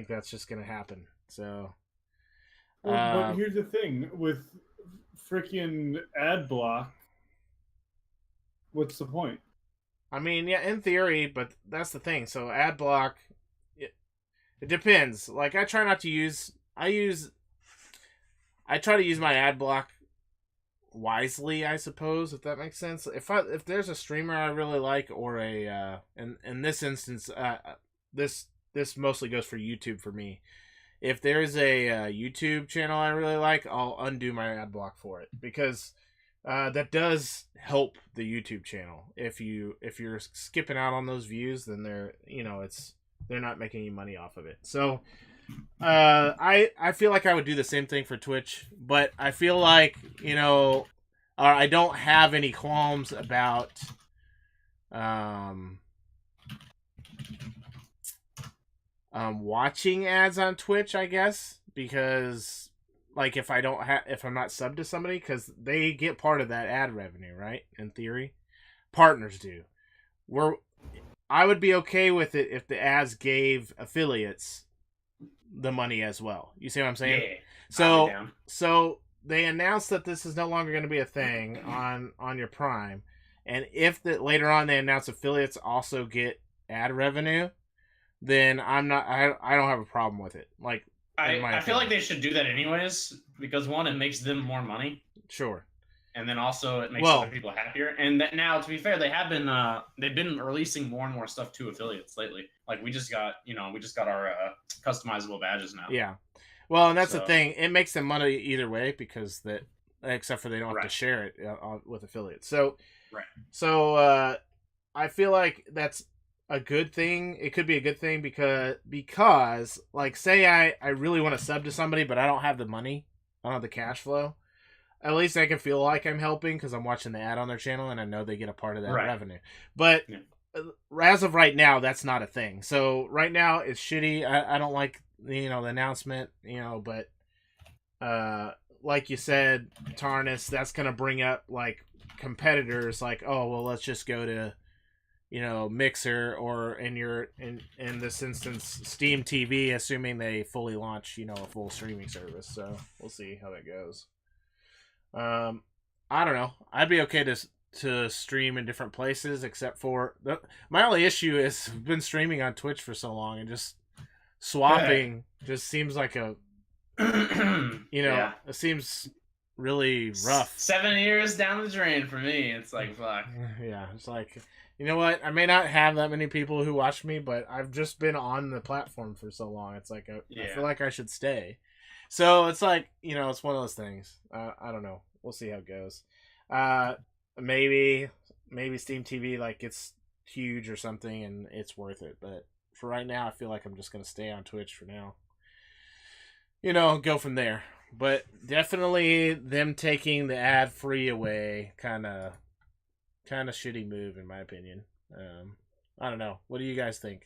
A: that's just going to happen. So,
B: But here's the thing with freaking ad block. What's the point?
A: I mean, yeah, in theory, but that's the thing. So ad block, it depends. Like I try to use my ad block wisely, I suppose, if that makes sense. If there's a streamer I really like, or a in this instance, this mostly goes for YouTube for me. If there's a YouTube channel I really like, I'll undo my ad block for it because that does help the YouTube channel. If you're skipping out on those views, then they're not making any money off of it. So I feel like I would do the same thing for Twitch, but I feel like I don't have any qualms about watching ads on Twitch, I guess, because like if I'm not subbed to somebody, because they get part of that ad revenue, right? In theory, partners do. I would be okay with it if the ads gave affiliates the money as well. You see what I'm saying?
C: Yeah.
A: So they announced that this is no longer going to be a thing on your Prime, and if later on they announce affiliates also get ad revenue, then I don't have a problem with it. Like
C: I feel like they should do that anyways because one, it makes them more money.
A: Sure.
C: And then also it makes other people happier. And that now, to be fair, they've been releasing more and more stuff to affiliates lately. Like we just got our customizable badges now.
A: Yeah. Well, and that's the thing. It makes them money either way because except for they don't have to share it with affiliates. So,
C: right.
A: So I feel like that's a good thing. It could be a good thing because like say I really want to sub to somebody, but I don't have the money, I don't have the cash flow. At least I can feel like I'm helping because I'm watching the ad on their channel and I know they get a part of that revenue. But as of right now, that's not a thing. So right now it's shitty. I don't like the announcement, but like you said, TARDIS, that's gonna bring up like competitors. Like, oh well, let's just go to Mixer or in this instance Steam TV, assuming they fully launch a full streaming service. So we'll see how that goes. I don't know. I'd be okay to stream in different places, except for my only issue is I've been streaming on Twitch for so long and just swapping just seems like a it seems really rough.
C: 7 years down the drain for me. It's like fuck.
A: Yeah, it's like you know what? I may not have that many people who watch me, but I've just been on the platform for so long. It's like I feel like I should stay. So it's like it's one of those things. I don't know. We'll see how it goes. Maybe Steam TV like gets huge or something and it's worth it. But for right now, I feel like I'm just gonna stay on Twitch for now. Go from there. But definitely them taking the ad free away, kind of shitty move in my opinion. I don't know. What do you guys think?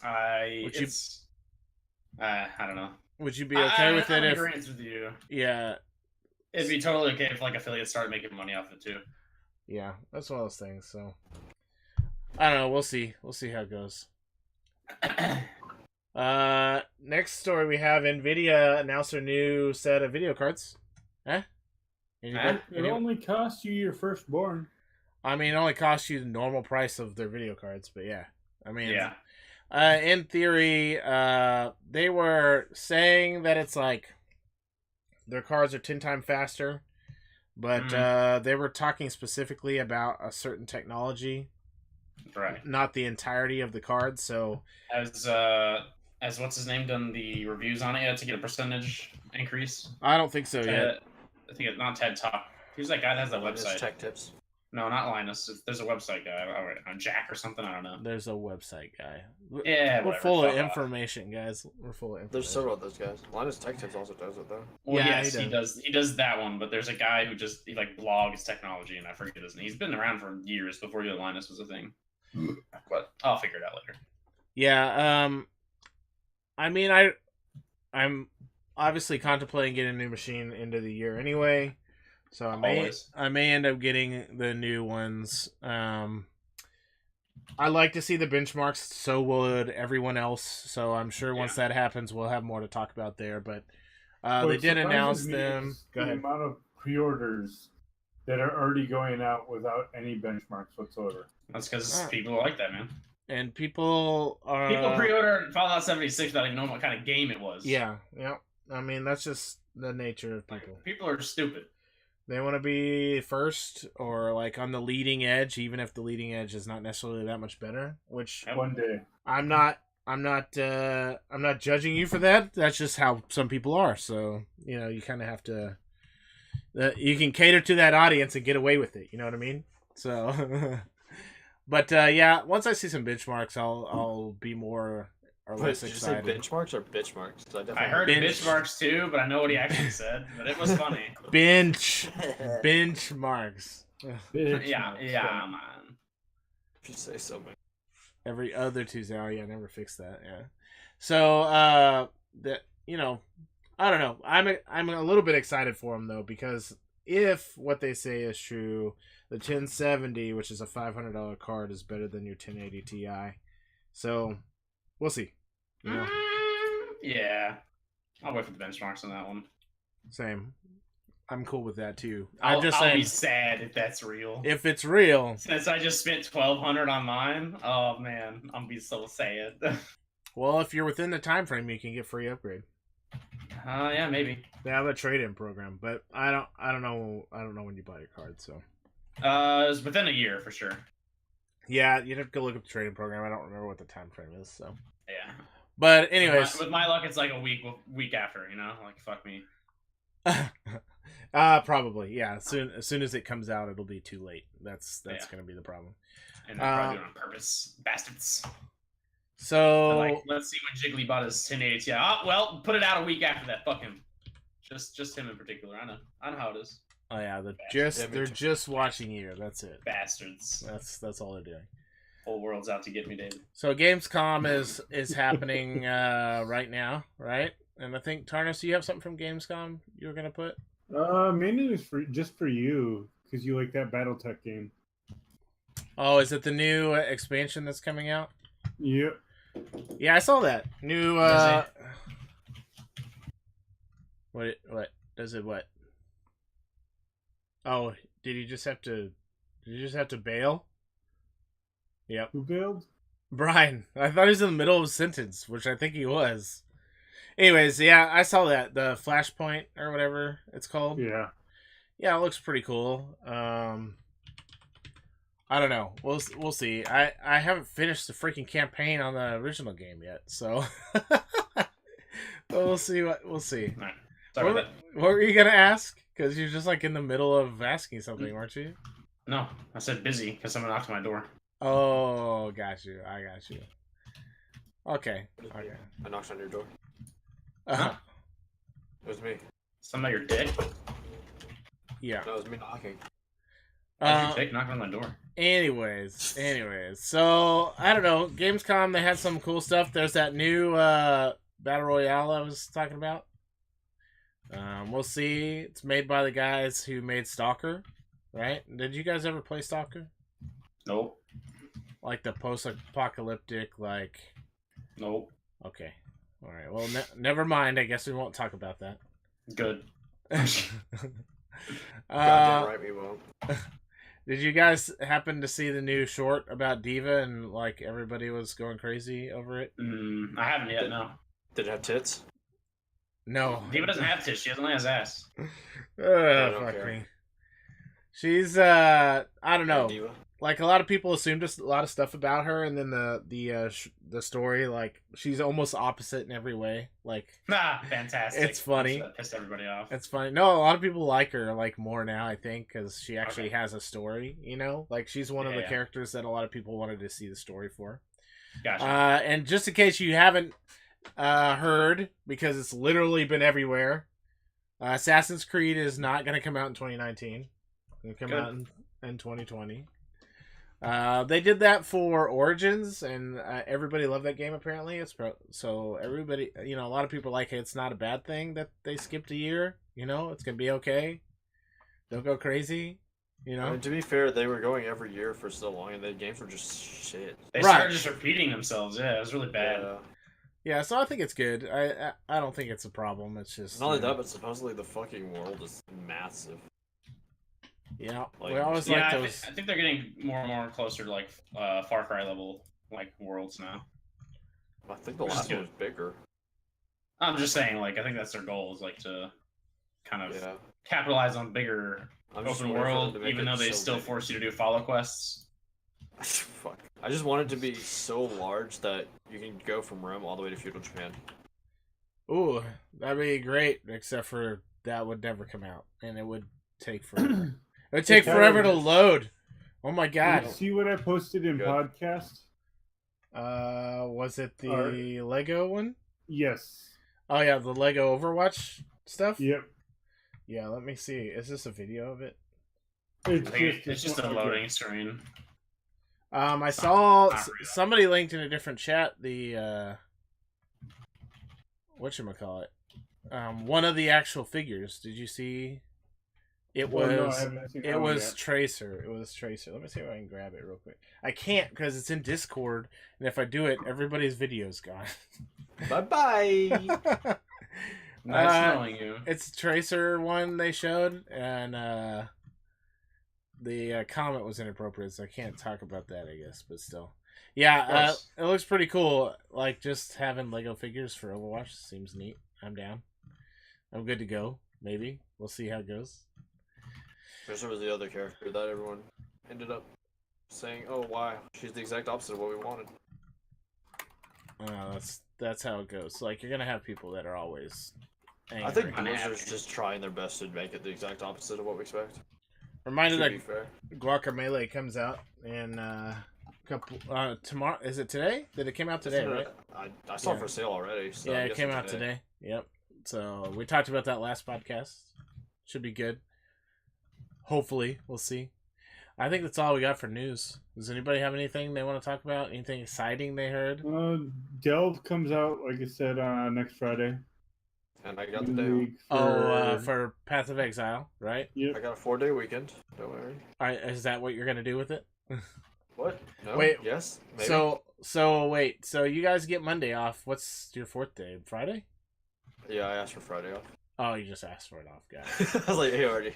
C: I don't know.
A: Would you be okay with it if?
C: With you.
A: Yeah.
C: It'd be totally okay if like affiliates started making money off it too.
A: Yeah, that's one of those things. So I don't know. We'll see. We'll see how it goes. Next story we have Nvidia announced their new set of video cards.
B: It only costs you your firstborn.
A: I mean, it only costs you the normal price of their video cards, but yeah. I mean,
C: yeah.
A: In theory, they were saying that it's like their cards are 10 times faster, but they were talking specifically about a certain technology,
C: right?
A: Not the entirety of the card. So
C: as what's his name done the reviews on it yet to get a percentage increase?
A: I don't think so yet.
C: I think it's not TED Talk. Who's that guy that has that website?
D: Tech Tips.
C: No, not Linus. There's a website guy. Jack or something. I don't know.
A: There's a website guy.
C: Yeah,
A: we're full of information, guys. We're full of information.
D: There's several of those guys. Linus Tech Tips also does it though.
C: Well, yeah, yes, he does. He does that one. But there's a guy who just like blogs technology, and I forget his name. He's been around for years before Linus was a thing. But I'll figure it out later.
A: Yeah. I mean, I'm obviously contemplating getting a new machine into the year anyway. So I may end up getting the new ones. I like to see the benchmarks. So would everyone else. So I'm sure once that happens, we'll have more to talk about there. But they did announce them.
B: Go ahead. The amount of pre-orders that are already going out without any benchmarks whatsoever.
C: That's because people like that, man.
A: And people
C: pre-ordered Fallout 76 without even knowing what kind of game it was.
A: Yeah. I mean, that's just the nature of people.
C: People are stupid.
A: They want to be first or like on the leading edge, even if the leading edge is not necessarily that much better. Which
B: one day
A: I'm not judging you for that. That's just how some people are. So you kind of have to. You can cater to that audience and get away with it. You know what I mean? So, but yeah, once I see some benchmarks, I'll be more or less excited.
D: Did you say benchmarks or bitchmarks?
C: I heard benchmarks too, but I know what he actually said. But it was funny.
A: Benchmarks.
C: Yeah, man.
D: If you say so, man.
A: Every other Tuesday. Oh, yeah, I never fixed that. Yeah. So, I don't know. I'm a little bit excited for them though, because if what they say is true, the 1070, which is a $500 card, is better than your 1080 Ti. So. We'll see.
C: Yeah. I'll wait for the benchmarks on that one.
A: Same. I'm cool with that too.
C: I'll be sad if that's real.
A: If it's real.
C: Since I just spent $1,200 on mine, oh man, I'm be so sad.
A: Well, if you're within the time frame, you can get free upgrade.
C: Yeah, maybe.
A: They have a trade-in program, but I don't know when you buy your card, so.
C: It was within a year for sure.
A: Yeah, you'd have to go look up the trading program. I don't remember what the time frame is, so.
C: Yeah.
A: But anyways,
C: with my luck, it's like a week after. Like fuck me.
A: Probably, yeah. As soon as it comes out, it'll be too late. That's
C: Yeah.
A: gonna be the problem.
C: And they're probably doing it on purpose, bastards.
A: So
C: They're like, let's see when Jiggly bought his 1080 Ti. Oh, well, put it out a week after that. Fuck him. Just him in particular. I know how it is.
A: oh yeah,
C: Bastards.
A: they're just watching you. That's it.
C: Bastards.
A: That's all they're doing.
C: Whole world's out to get me, David.
A: So Gamescom is happening right now, right? And I think TARDIS, you have something from Gamescom you were gonna put?
B: Mainly it's just for you because you like that BattleTech game.
A: Oh, is it the new expansion that's coming out?
B: Yep.
A: Yeah, I saw that new. What does it? What? Oh, did you just have to? Did you just have to bail? Yep.
B: Who bailed?
A: Brian. I thought he was in the middle of a sentence, which I think he was. Anyways, yeah, I saw that the Flashpoint or whatever it's called.
B: Yeah.
A: Yeah, it looks pretty cool. I don't know. We'll see. I haven't finished the freaking campaign on the original game yet, so we'll see. We'll see.
C: All right. Sorry about that.
A: What were you gonna ask? Because you're just like in the middle of asking something, weren't you?
C: No, I said busy because someone knocked on my door.
A: Oh, got you. I got you. Okay. Okay.
D: I knocked on your door.
A: Uh-huh.
D: It was me.
C: Something about your dick?
A: Yeah.
D: That was me knocking.
C: Your dick knocking on my door.
A: Anyways, so I don't know. Gamescom, they had some cool stuff. There's that new Battle Royale I was talking about. We'll see. It's made by the guys who made Stalker, right? Did you guys ever play Stalker?
C: Nope.
A: Like the post-apocalyptic, like...
C: Nope.
A: Okay. All right. Well, never mind. I guess we won't talk about that.
C: Good.
D: Goddamn right we won't.
A: Did you guys happen to see the new short about Diva and like everybody was going crazy over it?
C: I haven't yet. No.
D: Did it have tits?
A: No.
C: Diva doesn't have tits. She only has ass.
A: Fuck
D: care.
A: me. She's I don't know.
D: Diva.
A: Like a lot of people assumed just a lot of stuff about her, and then the story, like she's almost opposite in every way. Like,
C: Fantastic.
A: It's funny.
C: That pissed everybody off.
A: it's funny. No, a lot of people like her like more now. I think because she actually has a story. You know, like she's one of the characters that a lot of people wanted to see the story for.
C: Gotcha.
A: And just in case you haven't heard, because it's literally been everywhere, Assassin's Creed is not going to come out in 2019. It's going to come out in 2020. They did that for Origins, and everybody loved that game. Apparently, so everybody, a lot of people like it. It's not a bad thing that they skipped a year. It's gonna be okay. Don't go crazy.
D: I mean, to be fair, they were going every year for so long, and the games were just shit.
C: They started just repeating themselves. Yeah, it was really bad.
A: Yeah, so I think it's good. I don't think it's a problem. It's just
D: not only that, but supposedly the fucking world is massive.
A: Yeah,
D: like,
A: we always like those.
C: I think they're getting more and more closer to like Far Cry level like worlds now.
D: I think the last one was bigger.
C: I'm just saying, like I think that's their goal is like to kind of capitalize on bigger open world, even though they still force you to do follow quests.
D: Fuck. I just want it to be so large that you can go from Rome all the way to feudal Japan.
A: Ooh, that'd be great. Except for that would never come out, and it would take forever. It would take forever to load. Oh my god!
B: Did you see what I posted in podcast?
A: Was it the Lego one?
B: Yes.
A: Oh yeah, the Lego Overwatch stuff.
B: Yep.
A: Yeah, let me see. Is this a video of it?
C: It's just a loading screen.
A: I saw somebody linked in a different chat the whatchamacallit? One of the actual figures. Did you see? It was Tracer. It was Tracer. Let me see if I can grab it real quick. I can't because it's in Discord, and if I do it, everybody's video's gone.
D: Bye-bye!
C: Nice knowing you.
A: It's Tracer one they showed, and the comment was inappropriate, so I can't talk about that, I guess, but still. Yeah, it looks pretty cool. Like, just having Lego figures for Overwatch seems neat. I'm down. I'm good to go, maybe. We'll see how it goes.
D: Tracer was the other character that everyone ended up saying, "Oh, why? She's the exact opposite of what we wanted."
A: That's how it goes. Like, you're gonna have people that are always
D: I think
A: angry.
D: Blizzard's just trying their best to make it the exact opposite of what we expect.
A: Reminded
D: To be
A: that
D: fair.
A: Guacamelee comes out in couple tomorrow. Is it today? Did it came out today, right?
D: I saw
A: Yeah.
D: it for sale already. So
A: Yeah,
D: I'm
A: it came
D: guessing
A: out today. Yep. So we talked about that last podcast. Should be good. Hopefully, we'll see. I think that's all we got for news. Does anybody have anything they want to talk about? Anything exciting they heard?
B: Delve comes out, like I said, next Friday.
D: And I got the
B: New
D: day off.
B: week for...
A: For Path of Exile, right?
B: Yep.
D: I got a 4-day weekend. Don't worry.
A: All right, is that what you're gonna do with it?
D: What? No?
A: Wait,
D: Yes? Maybe?
A: So wait. So you guys get Monday off. What's your 4th day? Friday?
D: Yeah, I asked for Friday off.
A: Oh, you just asked for it off, guys.
D: I was like, hey, already.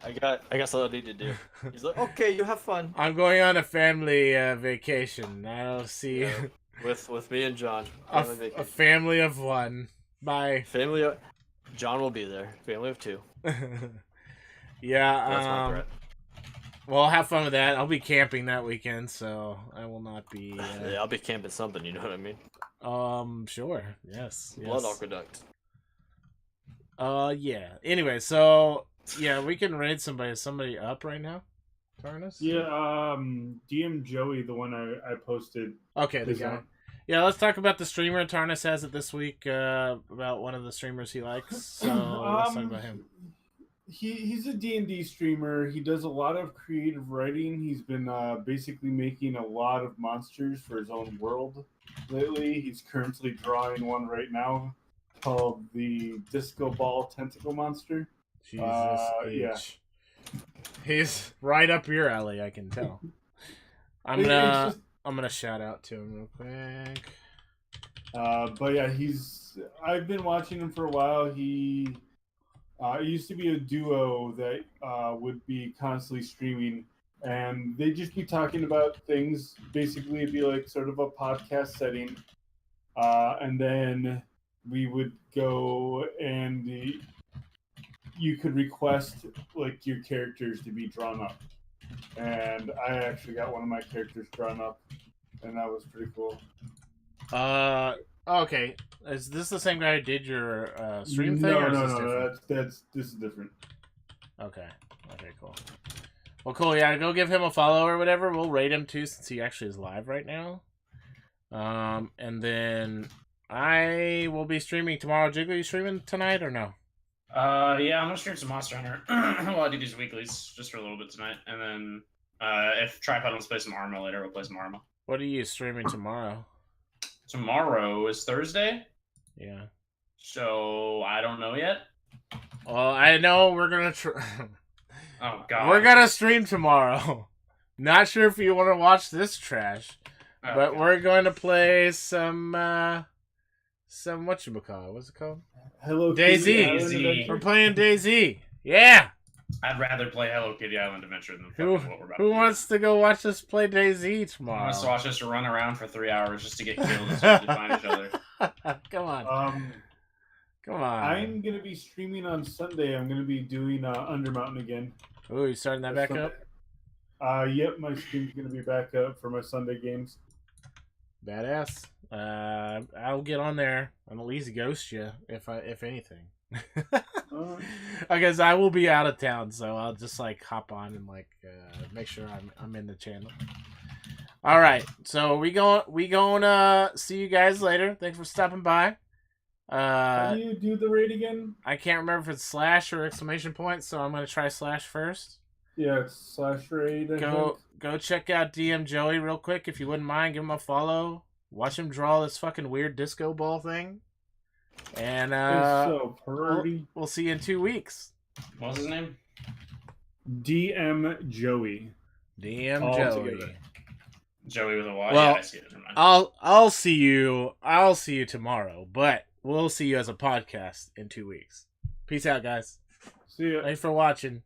D: I got something I need to do. He's like, okay, you have fun.
A: I'm going on a family vacation. I'll see
D: Yeah, with me and John.
A: a
D: Family vacation.
A: family of one. Bye.
D: Family of... John will be there. Family of 2.
A: Yeah.
D: That's my threat.
A: Well, have fun with that. I'll be camping that weekend, so I will not be.
D: Yeah, I'll be camping something. You know what I mean?
A: Sure. Yes.
D: Blood
A: yes.
D: aqueduct.
A: Yeah. Anyway, so yeah, we can raid somebody. Is somebody up right now? TARDIS?
B: Yeah, DM Joey, the one I posted.
A: Okay, the
B: is
A: guy.
B: on.
A: Yeah, let's talk about the streamer. Tarnis has it this week about one of the streamers he likes. So let's talk about him.
B: He's a D&D streamer. He does a lot of creative writing. He's been basically making a lot of monsters for his own world lately. He's currently drawing one right now called the Disco Ball Tentacle Monster.
A: Jesus H.
B: yeah.
A: He's right up your alley, I can tell. I'm gonna shout out to him real quick.
B: But yeah, I've been watching him for a while. He used to be a duo that would be constantly streaming, and they'd just be talking about things. Basically, it'd be like sort of a podcast setting, and then we would go and you could request like your characters to be drawn up, and I actually got one of my characters drawn up, and that was pretty cool.
A: Okay. Is this the same guy who did your stream thing?
B: No,
A: or is
B: no,
A: this
B: no.
A: different?
B: This is different.
A: Okay. Okay, cool. Well, cool. Yeah, go give him a follow or whatever. We'll rate him too since he actually is live right now. And then I will be streaming tomorrow. Jiggly, you streaming tonight or no?
C: Yeah, I'm gonna stream some Monster Hunter. Well, I do these weeklies just for a little bit tonight, and then if Tripod wants to play some Arma later, we'll play some Arma.
A: What are you streaming tomorrow?
C: Tomorrow is Thursday,
A: Yeah.
C: so I don't know yet.
A: Well, I know we're gonna
C: Oh God,
A: we're gonna stream tomorrow. Not sure if you want to watch this trash,
C: Oh,
A: but
C: God.
A: we're going to play some whatchamacallit? What's it called?
B: Hello,
A: DayZ.
B: Kitty Island
C: DayZ.
B: Adventure.
A: We're playing DayZ. Yeah.
C: I'd rather play Hello Kitty Island Adventure than
A: Who
C: fucking what we're about to do.
A: wants to go watch us play DayZ
C: I
A: tomorrow?
C: want to watch us run around for 3 hours just to get killed as soon as we find each other.
A: Come on. Come on.
B: I'm gonna be streaming on Sunday. I'm gonna be doing Undermountain again.
A: Ooh, you starting that back up?
B: Yep, my stream's gonna be back up for my Sunday games.
A: Badass. I'll get on there and at least ghost you if anything. Because I will be out of town, so I'll just like hop on and like make sure I'm in the channel. All right, so we going see you guys later. Thanks for stopping by.
B: How do you do the raid again?
A: I can't remember if it's slash or exclamation point, so I'm gonna try slash first.
B: Yeah, it's /raid. I think.
A: Go check out DM Joey real quick if you wouldn't mind. Give him a follow. Watch him draw this fucking weird disco ball thing. And
B: It's so pretty.
A: we'll see you in 2 weeks.
C: What was his name?
B: DM Joey.
A: DM
B: All
A: Joey.
B: together.
C: Joey with a Y.
A: Well,
C: Yeah, I see it. Never mind.
A: I'll see you tomorrow, but we'll see you as a podcast in 2 weeks. Peace out, guys.
B: See ya.
A: Thanks for watching.